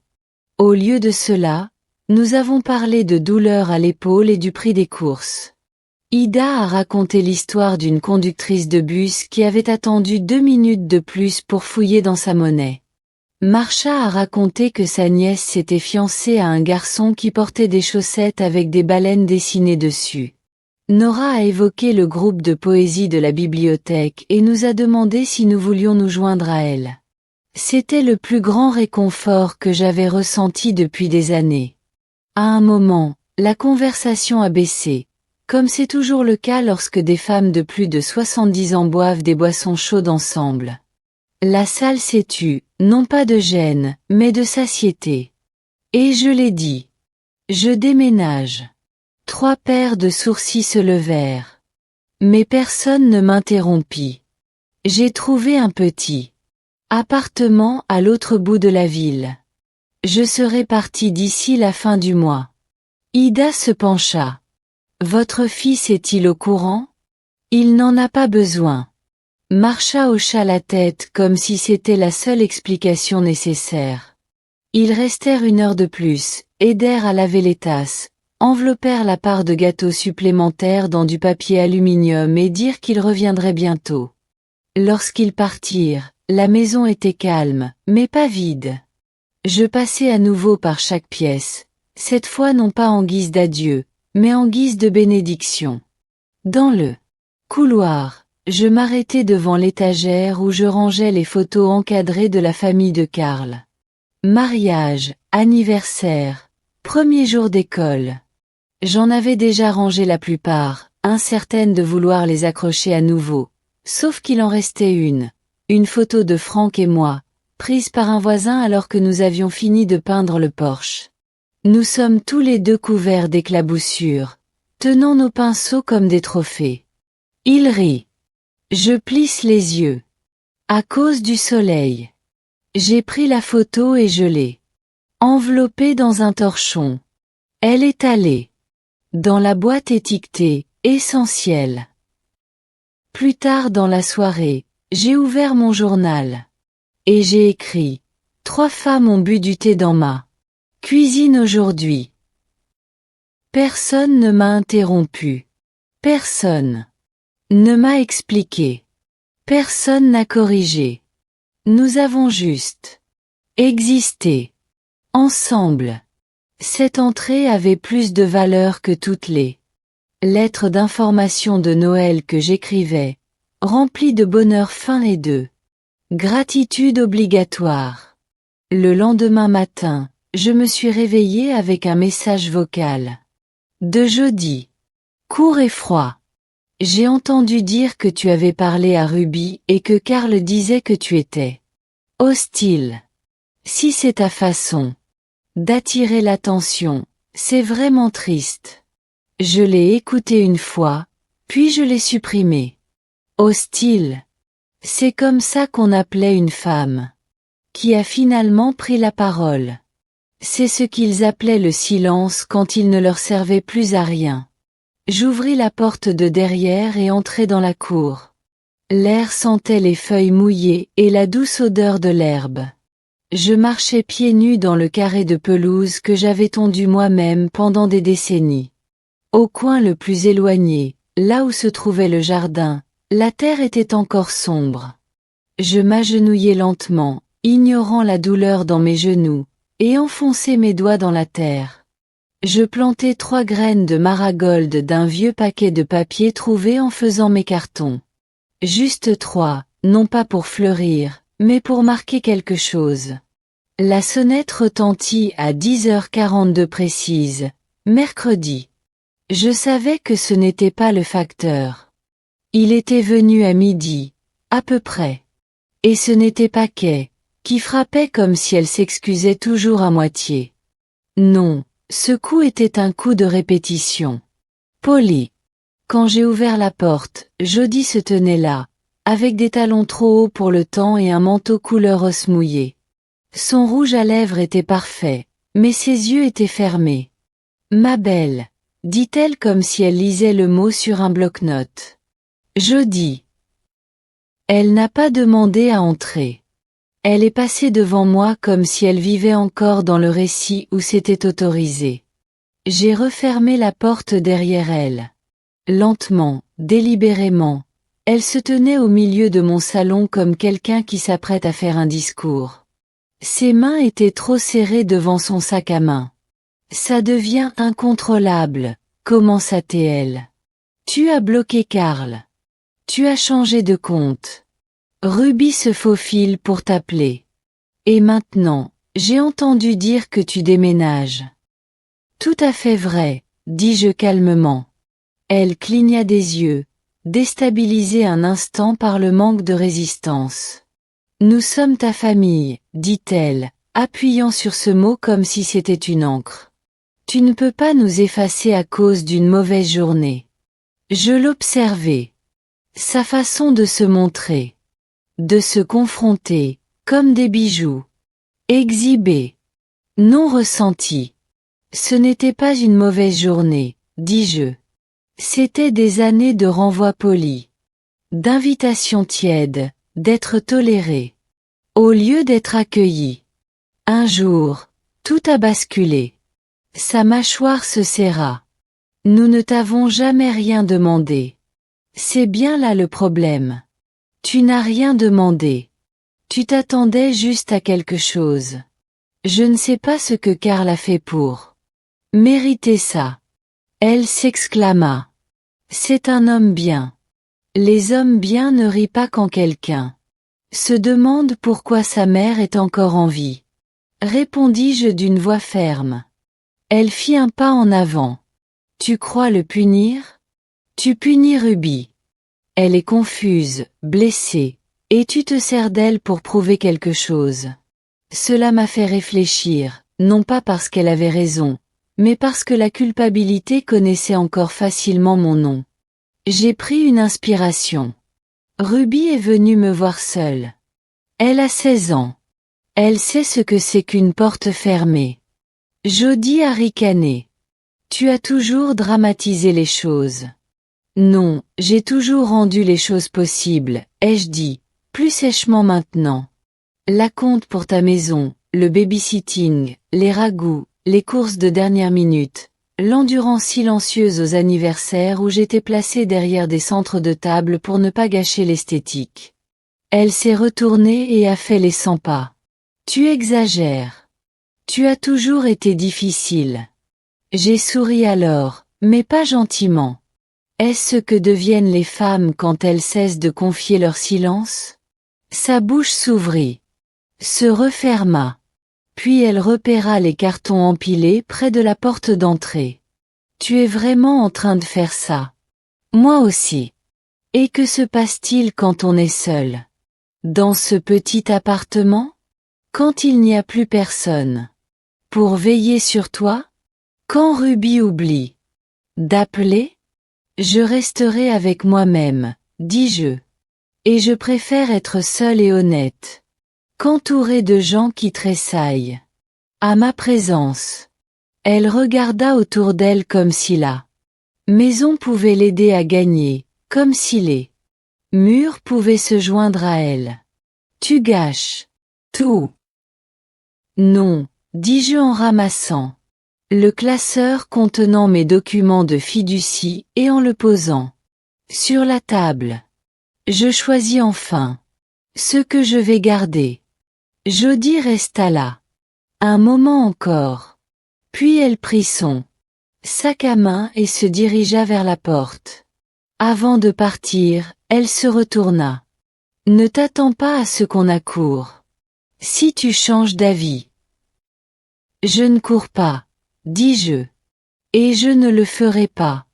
Au lieu de cela, nous avons parlé de douleur à l'épaule et du prix des courses. Ida a raconté l'histoire d'une conductrice de bus qui avait attendu 2 minutes de plus pour fouiller dans sa monnaie. Marcia a raconté que sa nièce s'était fiancée à un garçon qui portait des chaussettes avec des baleines dessinées dessus. Nora a évoqué le groupe de poésie de la bibliothèque et nous a demandé si nous voulions nous joindre à elle. C'était le plus grand réconfort que j'avais ressenti depuis des années. À un moment, la conversation a baissé, comme c'est toujours le cas lorsque des femmes de plus de 70 ans boivent des boissons chaudes ensemble. La salle s'est tue, non pas de gêne, mais de satiété. Et je l'ai dit. Je déménage. 3 paires de sourcils se levèrent. Mais personne ne m'interrompit. J'ai trouvé un petit appartement à l'autre bout de la ville. Je serai partie d'ici la fin du mois. Ida se pencha. Votre fils est-il au courant? Il n'en a pas besoin. Marcia hocha la tête comme si c'était la seule explication nécessaire. Ils restèrent 1 heure de plus, aidèrent à laver les tasses, enveloppèrent la part de gâteau supplémentaire dans du papier aluminium et dirent qu'ils reviendraient bientôt. Lorsqu'ils partirent, la maison était calme, mais pas vide. Je passai à nouveau par chaque pièce, cette fois non pas en guise d'adieu, mais en guise de bénédiction. Dans le couloir, je m'arrêtai devant l'étagère où je rangeais les photos encadrées de la famille de Karl. Mariage, anniversaire, premier jour d'école. J'en avais déjà rangé la plupart, incertaine de vouloir les accrocher à nouveau, sauf qu'il en restait une photo de Franck et moi, prise par un voisin alors que nous avions fini de peindre le porche. Nous sommes tous les deux couverts d'éclaboussures, tenant nos pinceaux comme des trophées. Il rit. Je plisse les yeux. À cause du soleil. J'ai pris la photo et je l'ai enveloppée dans un torchon. Elle est allée dans la boîte étiquetée « Essentiel ». Plus tard dans la soirée, j'ai ouvert mon journal. Et j'ai écrit « 3 femmes ont bu du thé dans ma cuisine aujourd'hui ». Personne ne m'a interrompu. Personne ne m'a expliqué. Personne n'a corrigé. Nous avons juste existé. Ensemble. Cette entrée avait plus de valeur que toutes les lettres d'information de Noël que j'écrivais, remplies de bonheur fin et de gratitude obligatoire. Le lendemain matin, je me suis réveillée avec un message vocal. De Jody. Court et froid. J'ai entendu dire que tu avais parlé à Ruby et que Carl disait que tu étais hostile. Si c'est ta façon d'attirer l'attention, c'est vraiment triste. Je l'ai écouté une fois, puis je l'ai supprimé. Hostile. C'est comme ça qu'on appelait une femme qui a finalement pris la parole. C'est ce qu'ils appelaient le silence quand il ne leur servait plus à rien. J'ouvris la porte de derrière et entrai dans la cour. L'air sentait les feuilles mouillées et la douce odeur de l'herbe. Je marchais pieds nus dans le carré de pelouse que j'avais tondu moi-même pendant des décennies. Au coin le plus éloigné, là où se trouvait le jardin, la terre était encore sombre. Je m'agenouillai lentement, ignorant la douleur dans mes genoux, et enfonçai mes doigts dans la terre. Je plantai 3 graines de marigold d'un vieux paquet de papier trouvé en faisant mes cartons. Juste 3, non pas pour fleurir, mais pour marquer quelque chose. La sonnette retentit à 10h42 précise, mercredi. Je savais que ce n'était pas le facteur. Il était venu à midi, à peu près. Et ce n'était pas Kay, qui frappait comme si elle s'excusait toujours à moitié. Non, ce coup était un coup de répétition. Polly. Quand j'ai ouvert la porte, Jody se tenait là, avec des talons trop hauts pour le temps et un manteau couleur os mouillé. Son rouge à lèvres était parfait, mais ses yeux étaient fermés. Ma belle, dit-elle comme si elle lisait le mot sur un bloc-notes. Jody. Elle n'a pas demandé à entrer. Elle est passée devant moi comme si elle vivait encore dans le récit où c'était autorisé. J'ai refermé la porte derrière elle. Lentement, délibérément, elle se tenait au milieu de mon salon comme quelqu'un qui s'apprête à faire un discours. Ses mains étaient trop serrées devant son sac à main. Ça devient incontrôlable, commença-t-elle. Tu as bloqué Carl. Tu as changé de compte. Ruby se faufile pour t'appeler. Et maintenant, j'ai entendu dire que tu déménages. Tout à fait vrai, dis-je calmement. Elle cligna des yeux, déstabilisée un instant par le manque de résistance. Nous sommes ta famille, dit-elle, appuyant sur ce mot comme si c'était une encre. Tu ne peux pas nous effacer à cause d'une mauvaise journée. Je l'observais. Sa façon de se montrer. De se confronter, comme des bijoux. Exhibés. Non ressentis. Ce n'était pas une mauvaise journée, dis-je. C'était des années de renvoi poli. D'invitation tiède, d'être toléré. Au lieu d'être accueilli. Un jour, tout a basculé. Sa mâchoire se serra. Nous ne t'avons jamais rien demandé. C'est bien là le problème. Tu n'as rien demandé. Tu t'attendais juste à quelque chose. Je ne sais pas ce que Carl a fait pour mériter ça. Elle s'exclama. C'est un homme bien. Les hommes bien ne rient pas quand quelqu'un se demande pourquoi sa mère est encore en vie. Répondis-je d'une voix ferme. Elle fit un pas en avant. Tu crois le punir? Tu punis Ruby. Elle est confuse, blessée, et tu te sers d'elle pour prouver quelque chose. Cela m'a fait réfléchir, non pas parce qu'elle avait raison, mais parce que la culpabilité connaissait encore facilement mon nom. J'ai pris une inspiration. Ruby est venue me voir seule. Elle a 16 ans. Elle sait ce que c'est qu'une porte fermée. Jody a ricané. Tu as toujours dramatisé les choses. Non, j'ai toujours rendu les choses possibles, ai-je dit, plus sèchement maintenant. La compte pour ta maison, le babysitting, les ragoûts, les courses de dernière minute, l'endurance silencieuse aux anniversaires où j'étais placée derrière des centres de table pour ne pas gâcher l'esthétique. Elle s'est retournée et a fait les 100 pas. Tu exagères. Tu as toujours été difficile. J'ai souri alors, mais pas gentiment. Est-ce ce que deviennent les femmes quand elles cessent de confier leur silence? Sa bouche s'ouvrit, se referma. Puis elle repéra les cartons empilés près de la porte d'entrée. Tu es vraiment en train de faire ça? Moi aussi. Et que se passe-t-il quand on est seul? Dans ce petit appartement? Quand il n'y a plus personne? Pour veiller sur toi? Quand Ruby oublie d'appeler? Je resterai avec moi-même, dis-je. Et je préfère être seule et honnête qu'entourée de gens qui tressaillent à ma présence. Elle regarda autour d'elle comme si la maison pouvait l'aider à gagner, comme si les murs pouvaient se joindre à elle. Tu gâches tout. Non, dis-je en ramassant le classeur contenant mes documents de fiducie et en le posant sur la table. Je choisis enfin ce que je vais garder. Jody resta là. Un moment encore. Puis elle prit son sac à main et se dirigea vers la porte. Avant de partir, elle se retourna. Ne t'attends pas à ce qu'on accourt. Si tu changes d'avis. Je ne cours pas, dis-je. Et je ne le ferai pas.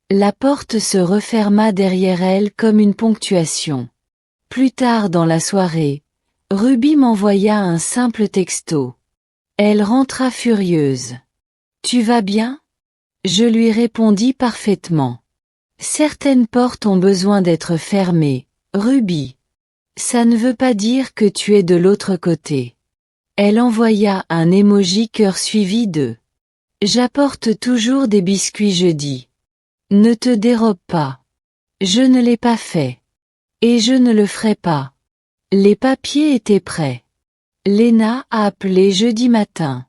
La porte se referma derrière elle comme une ponctuation. Plus tard dans la soirée, Ruby m'envoya un simple texto. Elle rentra furieuse. Tu vas bien? Je lui répondis parfaitement. Certaines portes ont besoin d'être fermées, Ruby. Ça ne veut pas dire que tu es de l'autre côté. Elle envoya un emoji cœur suivi de J'apporte toujours des biscuits jeudi. Ne te dérobe pas. Je ne l'ai pas fait. Et je ne le ferai pas. Les papiers étaient prêts. Lena a appelé jeudi matin.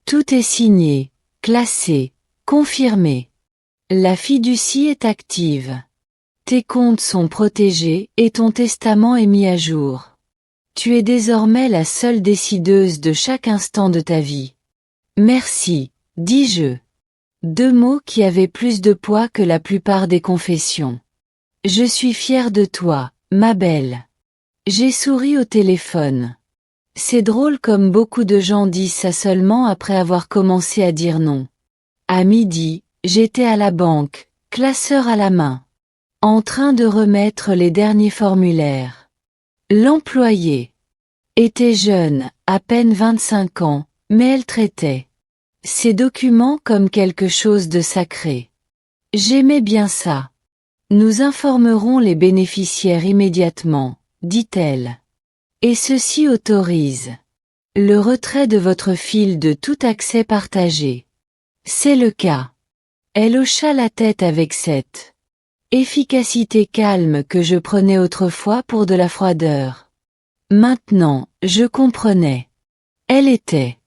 Tout est signé, classé, confirmé. La fiducie est active. Tes comptes sont protégés et ton testament est mis à jour. Tu es désormais la seule décideuse de chaque instant de ta vie. Merci, dis-je. 2 mots qui avaient plus de poids que la plupart des confessions. Je suis fière de toi, ma belle. J'ai souri au téléphone. C'est drôle comme beaucoup de gens disent ça seulement après avoir commencé à dire non. À midi, j'étais à la banque, classeur à la main, en train de remettre les derniers formulaires. L'employée était jeune, à peine 25 ans, mais elle traitait ces documents comme quelque chose de sacré. J'aimais bien ça. Nous informerons les bénéficiaires immédiatement, dit-elle. Et ceci autorise le retrait de votre fil de tout accès partagé. C'est le cas. Elle hocha la tête avec cette efficacité calme que je prenais autrefois pour de la froideur. Maintenant, je comprenais. Elle était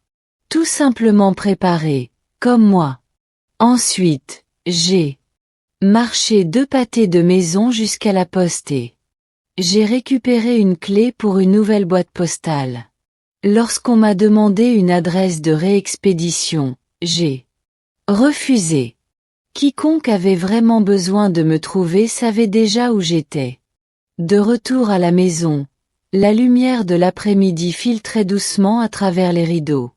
tout simplement préparée, comme moi. Ensuite, j'ai marché 2 pâtés de maison jusqu'à la poste et j'ai récupéré une clé pour une nouvelle boîte postale. Lorsqu'on m'a demandé une adresse de réexpédition, j'ai refusé. Quiconque avait vraiment besoin de me trouver savait déjà où j'étais. De retour à la maison, la lumière de l'après-midi filtrait doucement à travers les rideaux.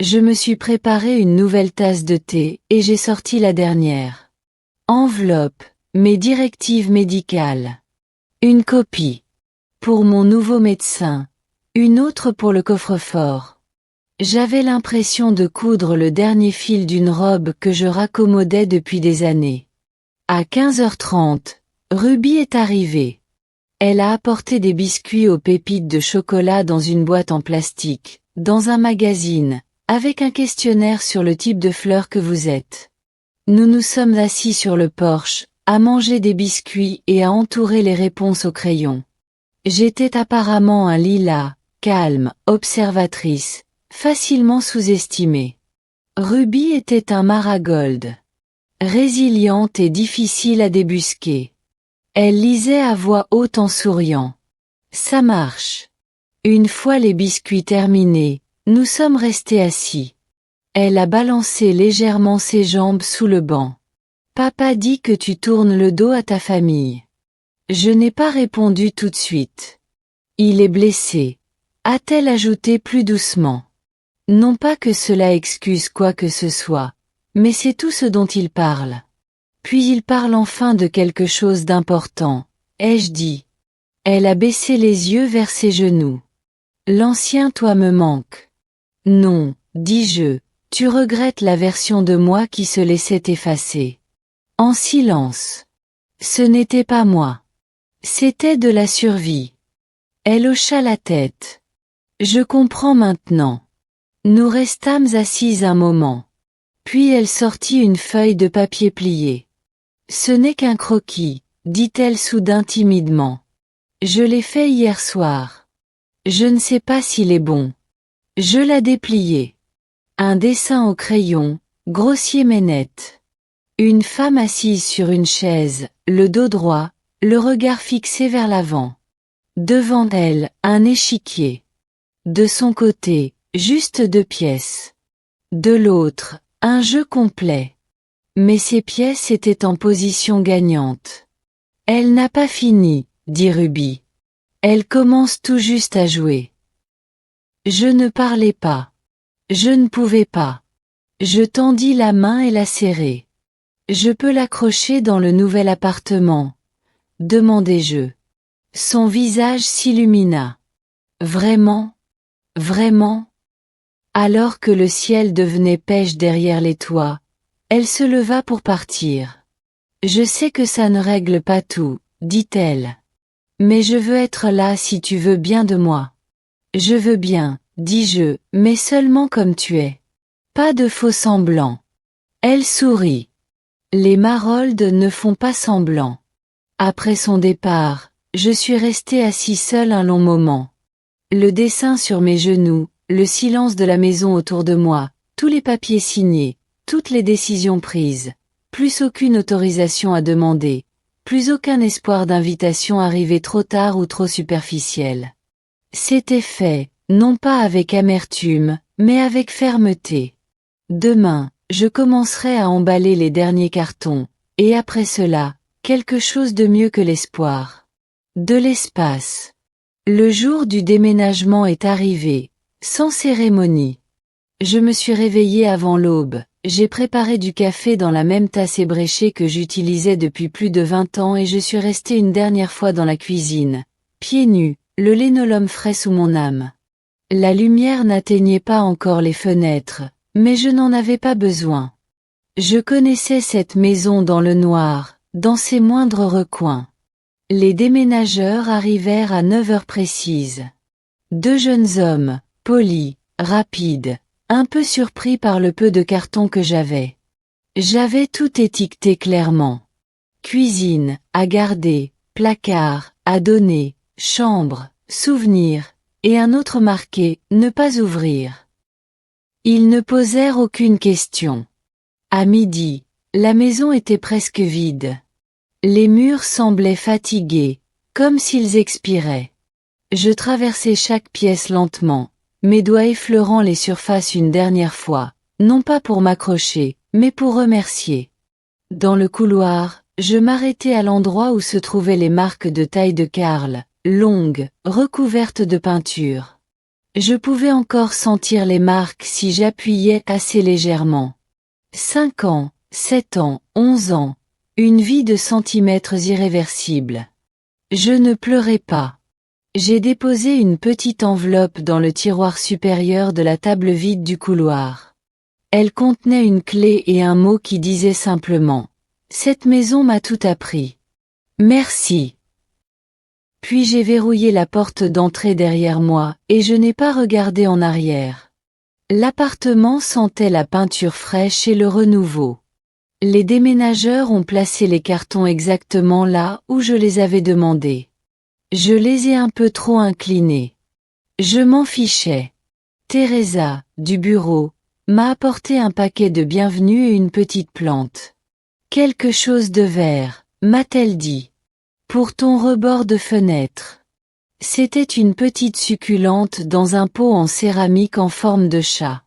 Je me suis préparé une nouvelle tasse de thé et j'ai sorti la dernière enveloppe, mes directives médicales. Une copie pour mon nouveau médecin, une autre pour le coffre-fort. J'avais l'impression de coudre le dernier fil d'une robe que je raccommodais depuis des années. À 15h30, Ruby est arrivée. Elle a apporté des biscuits aux pépites de chocolat dans une boîte en plastique, dans un magazine, avec un questionnaire sur le type de fleur que vous êtes. Nous nous sommes assis sur le porche, à manger des biscuits et à entourer les réponses au crayon. J'étais apparemment un lilas, calme, observatrice, facilement sous-estimée. Ruby était un marigold. Résiliente et difficile à débusquer. Elle lisait à voix haute en souriant. Ça marche. Une fois les biscuits terminés, nous sommes restés assis. Elle a balancé légèrement ses jambes sous le banc. Papa dit que tu tournes le dos à ta famille. Je n'ai pas répondu tout de suite. Il est blessé, a-t-elle ajouté plus doucement. Non pas que cela excuse quoi que ce soit, mais c'est tout ce dont il parle. Puis il parle enfin de quelque chose d'important, ai-je dit. Elle a baissé les yeux vers ses genoux. L'ancien toi me manque. Non, dis-je, tu regrettes la version de moi qui se laissait effacer. En silence. Ce n'était pas moi. C'était de la survie. Elle hocha la tête. Je comprends maintenant. Nous restâmes assises un moment. Puis elle sortit une feuille de papier pliée. Ce n'est qu'un croquis, dit-elle soudain timidement. Je l'ai fait hier soir. Je ne sais pas s'il est bon. Je l'ai déplié. Un dessin au crayon, grossier mais net. Une femme assise sur une chaise, le dos droit, le regard fixé vers l'avant. Devant elle, un échiquier. De son côté, juste 2 pièces. De l'autre, un jeu complet. Mais ces pièces étaient en position gagnante. Elle n'a pas fini, dit Ruby. Elle commence tout juste à jouer. Je ne parlais pas. Je ne pouvais pas. Je tendis la main et la serrai. Je peux l'accrocher dans le nouvel appartement, demandai-je. Son visage s'illumina. Vraiment? Vraiment? Alors que le ciel devenait pêche derrière les toits, elle se leva pour partir. Je sais que ça ne règle pas tout, dit-elle. Mais je veux être là si tu veux bien de moi. Je veux bien, dis-je, mais seulement comme tu es. Pas de faux semblants. Elle sourit. Les Maroldes ne font pas semblant. Après son départ, je suis restée assis seule un long moment. Le dessin sur mes genoux, le silence de la maison autour de moi, tous les papiers signés, toutes les décisions prises, plus aucune autorisation à demander, plus aucun espoir d'invitation arrivée trop tard ou trop superficielle. C'était fait, non pas avec amertume, mais avec fermeté. Demain, je commencerai à emballer les derniers cartons, et après cela, quelque chose de mieux que l'espoir. De l'espace. Le jour du déménagement est arrivé, sans cérémonie. Je me suis réveillée avant l'aube, j'ai préparé du café dans la même tasse ébréchée que j'utilisais depuis plus de 20 ans et je suis restée une dernière fois dans la cuisine, pieds nus, le linoleum frais sous mon âme. La lumière n'atteignait pas encore les fenêtres, mais je n'en avais pas besoin. Je connaissais cette maison dans le noir, dans ses moindres recoins. Les déménageurs arrivèrent à 9 heures précises. 2 jeunes hommes, polis, rapides, un peu surpris par le peu de carton que j'avais. J'avais tout étiqueté clairement. Cuisine, à garder, placard, à donner, chambre, souvenir, et un autre marqué, ne pas ouvrir. Ils ne posèrent aucune question. À midi, la maison était presque vide. Les murs semblaient fatigués, comme s'ils expiraient. Je traversai chaque pièce lentement, mes doigts effleurant les surfaces une dernière fois, non pas pour m'accrocher, mais pour remercier. Dans le couloir, je m'arrêtai à l'endroit où se trouvaient les marques de taille de Karl, longues, recouvertes de peinture. Je pouvais encore sentir les marques si j'appuyais assez légèrement. 5 ans, 7 ans, 11 ans, une vie de centimètres irréversibles. Je ne pleurais pas. J'ai déposé une petite enveloppe dans le tiroir supérieur de la table vide du couloir. Elle contenait une clé et un mot qui disait simplement « Cette maison m'a tout appris. Merci ». Puis j'ai verrouillé la porte d'entrée derrière moi, et je n'ai pas regardé en arrière. L'appartement sentait la peinture fraîche et le renouveau. Les déménageurs ont placé les cartons exactement là où je les avais demandés. Je les ai un peu trop inclinés. Je m'en fichais. Teresa, du bureau, m'a apporté un paquet de bienvenue et une petite plante. Quelque chose de vert, m'a-t-elle dit. Pour ton rebord de fenêtre. C'était une petite succulente dans un pot en céramique en forme de chat.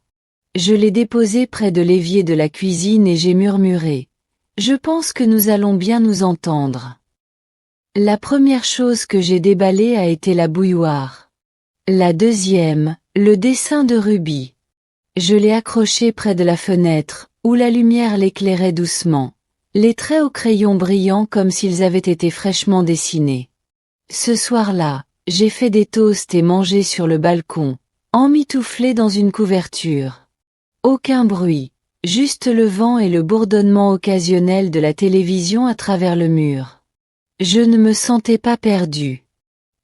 Je l'ai déposée près de l'évier de la cuisine et j'ai murmuré. Je pense que nous allons bien nous entendre. La première chose que j'ai déballée a été la bouilloire. La deuxième, le dessin de Ruby. Je l'ai accroché près de la fenêtre, où la lumière l'éclairait doucement. Les traits au crayon brillants comme s'ils avaient été fraîchement dessinés. Ce soir-là, j'ai fait des toasts et mangé sur le balcon, emmitouflé dans une couverture. Aucun bruit, juste le vent et le bourdonnement occasionnel de la télévision à travers le mur. Je ne me sentais pas perdue.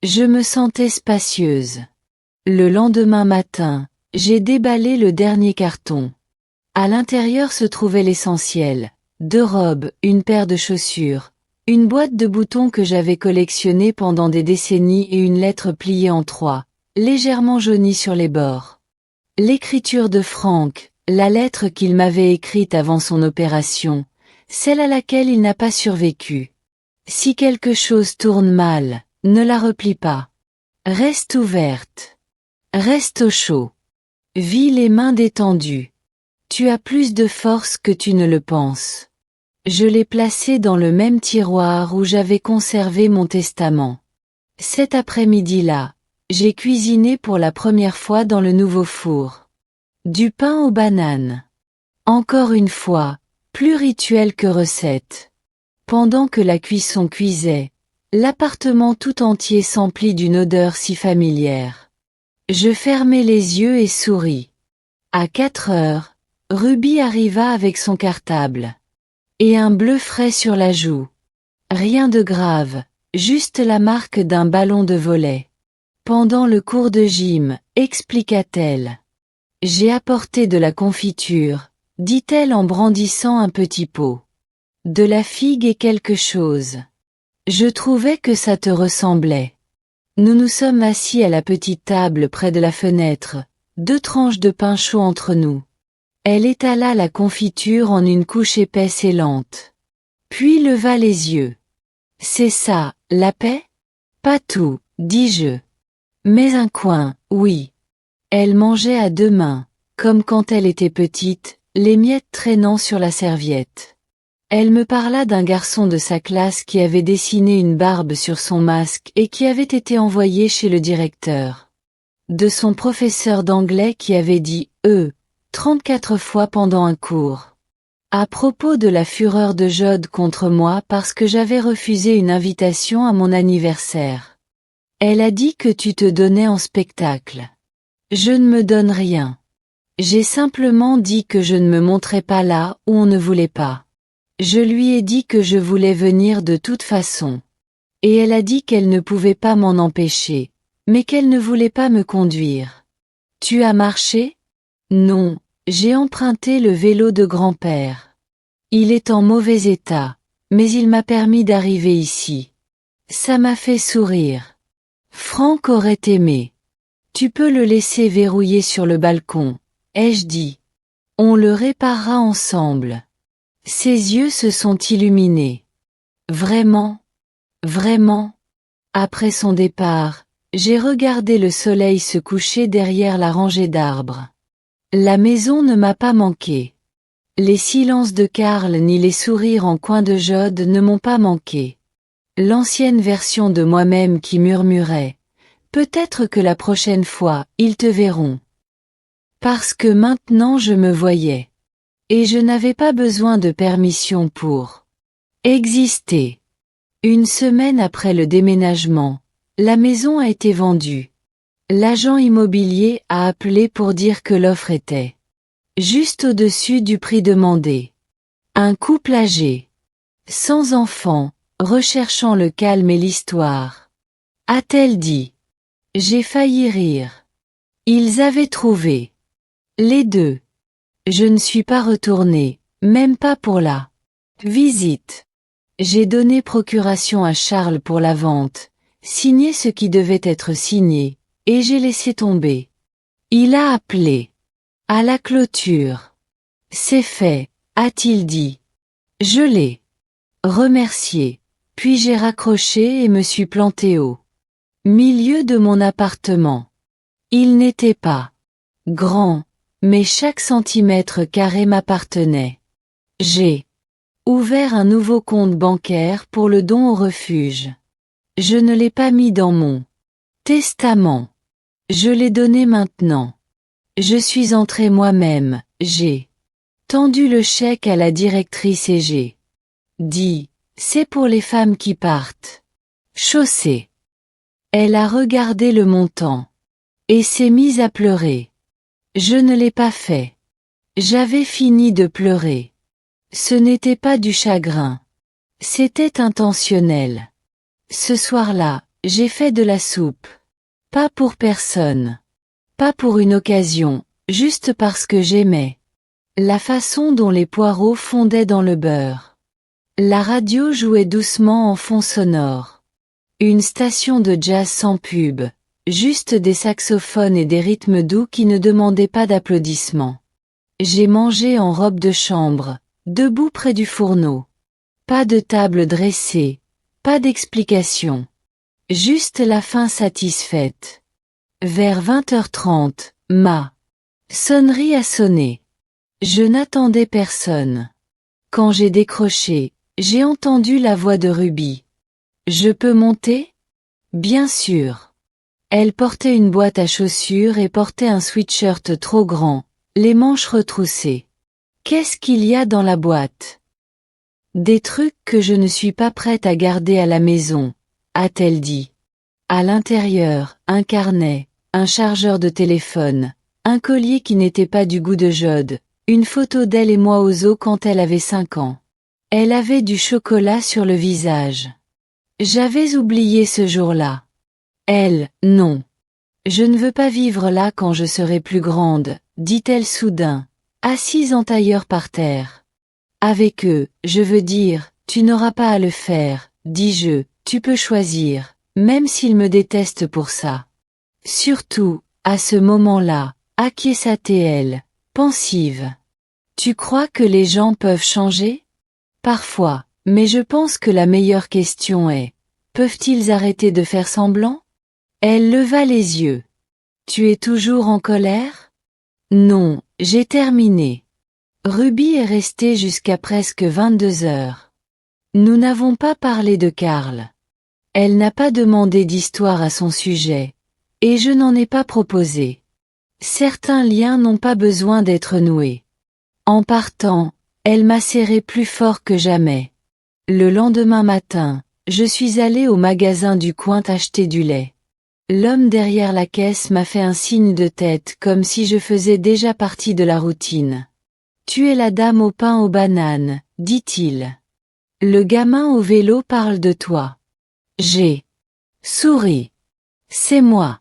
Je me sentais spacieuse. Le lendemain matin, j'ai déballé le dernier carton. À l'intérieur se trouvait l'essentiel. 2 robes, une paire de chaussures, une boîte de boutons que j'avais collectionnée pendant des décennies et une lettre pliée en 3, légèrement jaunie sur les bords. L'écriture de Frank, la lettre qu'il m'avait écrite avant son opération, celle à laquelle il n'a pas survécu. Si quelque chose tourne mal, ne la replie pas. Reste ouverte. Reste au chaud. Vis les mains détendues. Tu as plus de force que tu ne le penses. Je l'ai placé dans le même tiroir où j'avais conservé mon testament. Cet après-midi-là, j'ai cuisiné pour la première fois dans le nouveau four. Du pain aux bananes. Encore une fois, plus rituel que recette. Pendant que la cuisson cuisait, l'appartement tout entier s'emplit d'une odeur si familière. Je fermai les yeux et souris. À 4 heures, Ruby arriva avec son cartable. Et un bleu frais sur la joue. Rien de grave, juste la marque d'un ballon de volley. Pendant le cours de gym, expliqua-t-elle. J'ai apporté de la confiture, dit-elle en brandissant un petit pot. De la figue et quelque chose. Je trouvais que ça te ressemblait. Nous nous sommes assis à la petite table près de la fenêtre, 2 tranches de pain chaud entre nous. Elle étala la confiture en une couche épaisse et lente. Puis leva les yeux. C'est ça, la paix? Pas tout, dis-je. Mais un coin, oui. Elle mangeait à 2 mains, comme quand elle était petite, les miettes traînant sur la serviette. Elle me parla d'un garçon de sa classe qui avait dessiné une barbe sur son masque et qui avait été envoyé chez le directeur. De son professeur d'anglais qui avait dit « 34 fois pendant un cours. À propos de la fureur de Jode contre moi parce que j'avais refusé une invitation à mon anniversaire. Elle a dit que tu te donnais en spectacle. Je ne me donne rien. J'ai simplement dit que je ne me montrais pas là où on ne voulait pas. Je lui ai dit que je voulais venir de toute façon. Et elle a dit qu'elle ne pouvait pas m'en empêcher, mais qu'elle ne voulait pas me conduire. Tu as marché? Non, j'ai emprunté le vélo de grand-père. Il est en mauvais état, mais il m'a permis d'arriver ici. Ça m'a fait sourire. Franck aurait aimé. Tu peux le laisser verrouiller sur le balcon, ai-je dit. On le réparera ensemble. Ses yeux se sont illuminés. Vraiment? Vraiment? Après son départ, j'ai regardé le soleil se coucher derrière la rangée d'arbres. La maison ne m'a pas manqué. Les silences de Karl ni les sourires en coin de Jode ne m'ont pas manqué. L'ancienne version de moi-même qui murmurait « Peut-être que la prochaine fois, ils te verront. » Parce que maintenant je me voyais. Et je n'avais pas besoin de permission pour exister. Une semaine après le déménagement, la maison a été vendue. L'agent immobilier a appelé pour dire que l'offre était juste au-dessus du prix demandé. Un couple âgé, sans enfants, recherchant le calme et l'histoire. A-t-elle dit. J'ai failli rire. Ils avaient trouvé. Les deux. Je ne suis pas retournée, même pas pour la visite. J'ai donné procuration à Charles pour la vente, signé ce qui devait être signé, et j'ai laissé tomber. Il a appelé. À la clôture. C'est fait, a-t-il dit. Je l'ai remercié, puis j'ai raccroché et me suis plantée au Milieu de mon appartement. Il n'était pas grand, mais chaque centimètre carré m'appartenait. J'ai ouvert un nouveau compte bancaire pour le don au refuge. Je ne l'ai pas mis dans mon testament. Je l'ai donné maintenant. Je suis entré moi-même, j'ai tendu le chèque à la directrice et j'ai dit, c'est pour les femmes qui partent. Chaussée. Elle a regardé le montant. Et s'est mise à pleurer. Je ne l'ai pas fait. J'avais fini de pleurer. Ce n'était pas du chagrin. C'était intentionnel. Ce soir-là, j'ai fait de la soupe. Pas pour personne. Pas pour une occasion, juste parce que j'aimais la façon dont les poireaux fondaient dans le beurre. La radio jouait doucement en fond sonore. Une station de jazz sans pub, juste des saxophones et des rythmes doux qui ne demandaient pas d'applaudissements. J'ai mangé en robe de chambre, debout près du fourneau. Pas de table dressée, pas d'explication. Juste la faim satisfaite. Vers 20h30, ma sonnerie a sonné. Je n'attendais personne. Quand j'ai décroché, j'ai entendu la voix de Ruby. Je peux monter? Bien sûr. Elle portait une boîte à chaussures et portait un sweatshirt trop grand, les manches retroussées. Qu'est-ce qu'il y a dans la boîte? Des trucs que je ne suis pas prête à garder à la maison, a-t-elle dit. À l'intérieur, un carnet, un chargeur de téléphone, un collier qui n'était pas du goût de Jode, une photo d'elle et moi au zoo quand elle avait 5 ans. Elle avait du chocolat sur le visage. J'avais oublié ce jour-là. Elle, non. Je ne veux pas vivre là quand je serai plus grande, dit-elle soudain, assise en tailleur par terre. Avec eux, je veux dire, tu n'auras pas à le faire, dis-je, tu peux choisir, même s'ils me détestent pour ça. Surtout, à ce moment-là, acquiesça-t-elle, pensive. Tu crois que les gens peuvent changer? Parfois, mais je pense que la meilleure question est, peuvent-ils arrêter de faire semblant? Elle leva les yeux. Tu es toujours en colère? Non, j'ai terminé. Ruby est restée jusqu'à presque 22 heures. Nous n'avons pas parlé de Karl. Elle n'a pas demandé d'histoire à son sujet. Et je n'en ai pas proposé. Certains liens n'ont pas besoin d'être noués. En partant, elle m'a serré plus fort que jamais. Le lendemain matin, je suis allée au magasin du coin acheter du lait. L'homme derrière la caisse m'a fait un signe de tête comme si je faisais déjà partie de la routine. Tu es la dame au pain aux bananes, dit-il. Le gamin au vélo parle de toi. J'ai souri. C'est moi.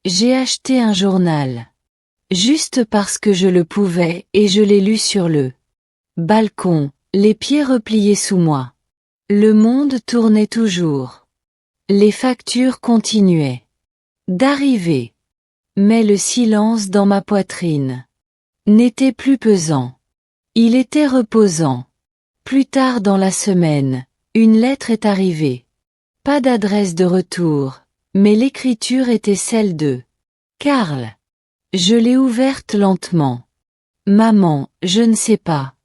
J'ai acheté un journal. Juste parce que je le pouvais et je l'ai lu sur le balcon, les pieds repliés sous moi. Le monde tournait toujours. Les factures continuaient d'arriver. Mais le silence dans ma poitrine n'était plus pesant. Il était reposant. Plus tard dans la semaine, une lettre est arrivée. Pas d'adresse de retour, mais l'écriture était celle de Karl. Je l'ai ouverte lentement. Maman, je ne sais pas.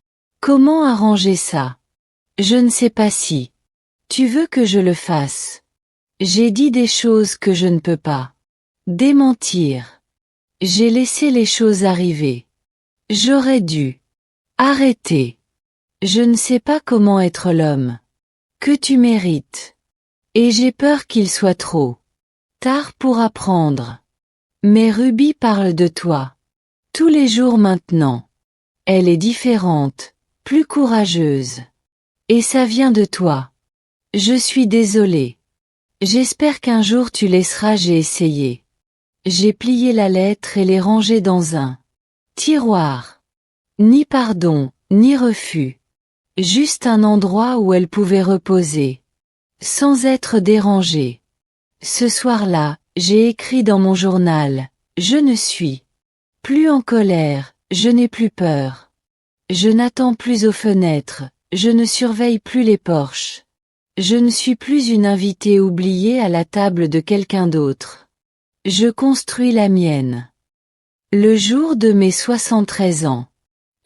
Comment arranger ça? Je ne sais pas si tu veux que je le fasse. J'ai dit des choses que je ne peux pas démentir. J'ai laissé les choses arriver. J'aurais dû arrêter. Je ne sais pas comment être l'homme que tu mérites. Et j'ai peur qu'il soit trop tard pour apprendre. Mais Ruby parle de toi. Tous les jours maintenant. Elle est différente, plus courageuse. Et ça vient de toi. Je suis désolée. J'espère qu'un jour tu laisseras. J'ai essayé. J'ai plié la lettre et l'ai rangée dans un tiroir. Ni pardon, ni refus. Juste un endroit où elle pouvait reposer. Sans être dérangée. Ce soir-là, j'ai écrit dans mon journal, je ne suis plus en colère, je n'ai plus peur. Je n'attends plus aux fenêtres, je ne surveille plus les porches. Je ne suis plus une invitée oubliée à la table de quelqu'un d'autre. Je construis la mienne. Le jour de mes 73 ans.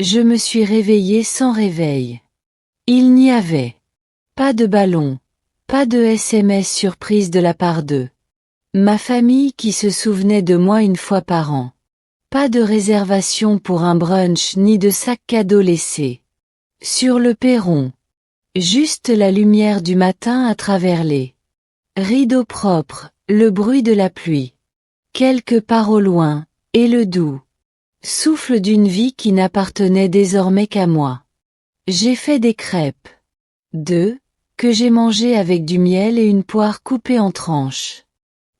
Je me suis réveillée sans réveil. Il n'y avait pas de ballon, pas de SMS surprise de la part d'eux. Ma famille qui se souvenait de moi une fois par an. Pas de réservation pour un brunch ni de sac cadeau laissé. Sur le perron. Juste la lumière du matin à travers les rideaux propres, le bruit de la pluie. Quelques pas au loin, et le doux souffle d'une vie qui n'appartenait désormais qu'à moi. J'ai fait des crêpes. 2, que j'ai mangées avec du miel et une poire coupée en tranches.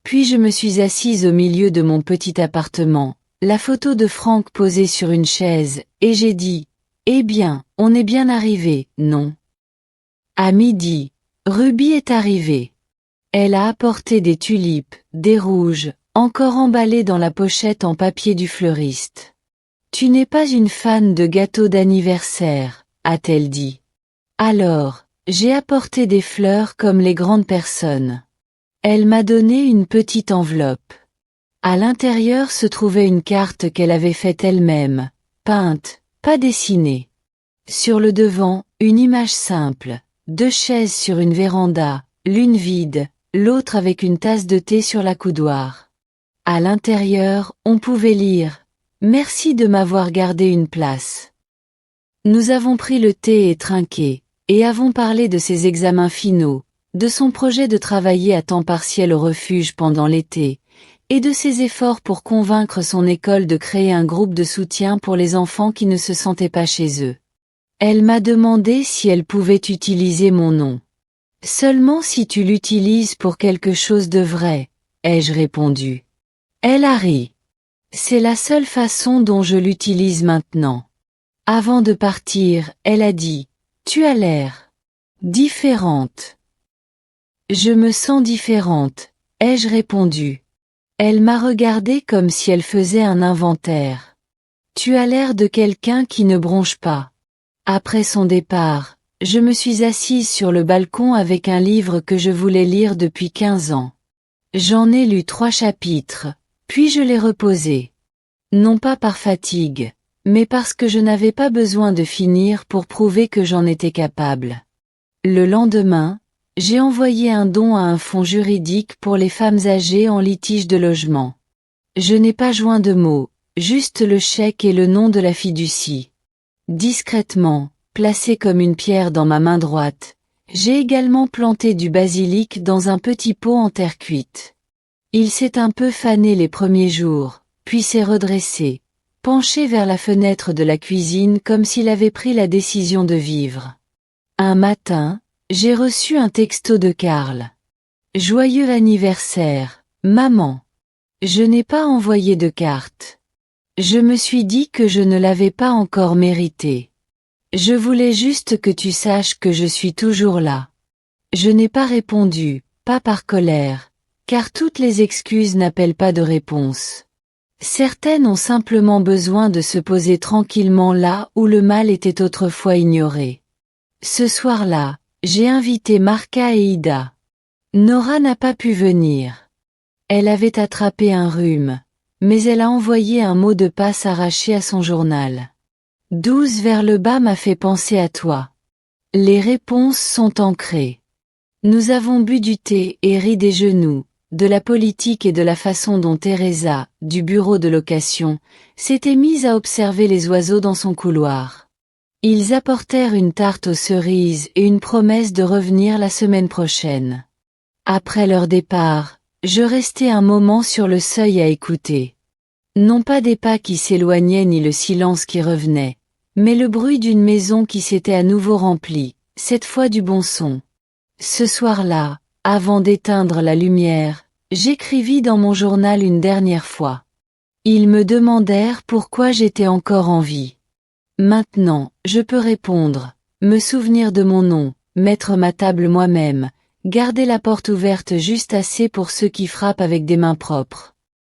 Puis je me suis assise au milieu de mon petit appartement, la photo de Franck posée sur une chaise, et j'ai dit, « Eh bien, on est bien arrivé, non ?» À midi, Ruby est arrivée. Elle a apporté des tulipes, des rouges, encore emballées dans la pochette en papier du fleuriste. « Tu n'es pas une fan de gâteaux d'anniversaire, a-t-elle dit. Alors, j'ai apporté des fleurs comme les grandes personnes. Elle m'a donné une petite enveloppe. À l'intérieur se trouvait une carte qu'elle avait faite elle-même, peinte, pas dessinée. Sur le devant, une image simple, 2 chaises sur une véranda, l'une vide, l'autre avec une tasse de thé sur la coudoir. À l'intérieur, on pouvait lire « Merci de m'avoir gardé une place ». Nous avons pris le thé et trinqué, et avons parlé de ses examens finaux, de son projet de travailler à temps partiel au refuge pendant l'été, et de ses efforts pour convaincre son école de créer un groupe de soutien pour les enfants qui ne se sentaient pas chez eux. Elle m'a demandé si elle pouvait utiliser mon nom. Seulement si tu l'utilises pour quelque chose de vrai, ai-je répondu. Elle a ri. C'est la seule façon dont je l'utilise maintenant. Avant de partir, elle a dit, « Tu as l'air différente. » Je me sens différente, ai-je répondu. Elle m'a regardé comme si elle faisait un inventaire. Tu as l'air de quelqu'un qui ne bronche pas. Après son départ, je me suis assise sur le balcon avec un livre que je voulais lire depuis 15 ans. J'en ai lu 3 chapitres, puis je l'ai reposé. Non pas par fatigue, mais parce que je n'avais pas besoin de finir pour prouver que j'en étais capable. Le lendemain, j'ai envoyé un don à un fonds juridique pour les femmes âgées en litige de logement. Je n'ai pas joint de mots, juste le chèque et le nom de la fiducie. Discrètement, placé comme une pierre dans ma main droite, j'ai également planté du basilic dans un petit pot en terre cuite. Il s'est un peu fané les premiers jours, puis s'est redressé, penché vers la fenêtre de la cuisine comme s'il avait pris la décision de vivre. Un matin, j'ai reçu un texto de Karl. Joyeux anniversaire, maman. Je n'ai pas envoyé de carte. Je me suis dit que je ne l'avais pas encore mérité. Je voulais juste que tu saches que je suis toujours là. Je n'ai pas répondu, pas par colère, car toutes les excuses n'appellent pas de réponse. Certaines ont simplement besoin de se poser tranquillement là où le mal était autrefois ignoré. Ce soir-là, j'ai invité Marca et Ida. Nora n'a pas pu venir. Elle avait attrapé un rhume, mais elle a envoyé un mot de passe arraché à son journal. 12 vers le bas m'a fait penser à toi. Les réponses sont ancrées. Nous avons bu du thé et ri des genoux, de la politique et de la façon dont Teresa, du bureau de location, s'était mise à observer les oiseaux dans son couloir. Ils apportèrent une tarte aux cerises et une promesse de revenir la semaine prochaine. Après leur départ, je restai un moment sur le seuil à écouter. Non pas des pas qui s'éloignaient ni le silence qui revenait, mais le bruit d'une maison qui s'était à nouveau remplie, cette fois du bon son. Ce soir-là, avant d'éteindre la lumière, j'écrivis dans mon journal une dernière fois. Ils me demandèrent pourquoi j'étais encore en vie. Maintenant, je peux répondre, me souvenir de mon nom, mettre ma table moi-même, garder la porte ouverte juste assez pour ceux qui frappent avec des mains propres.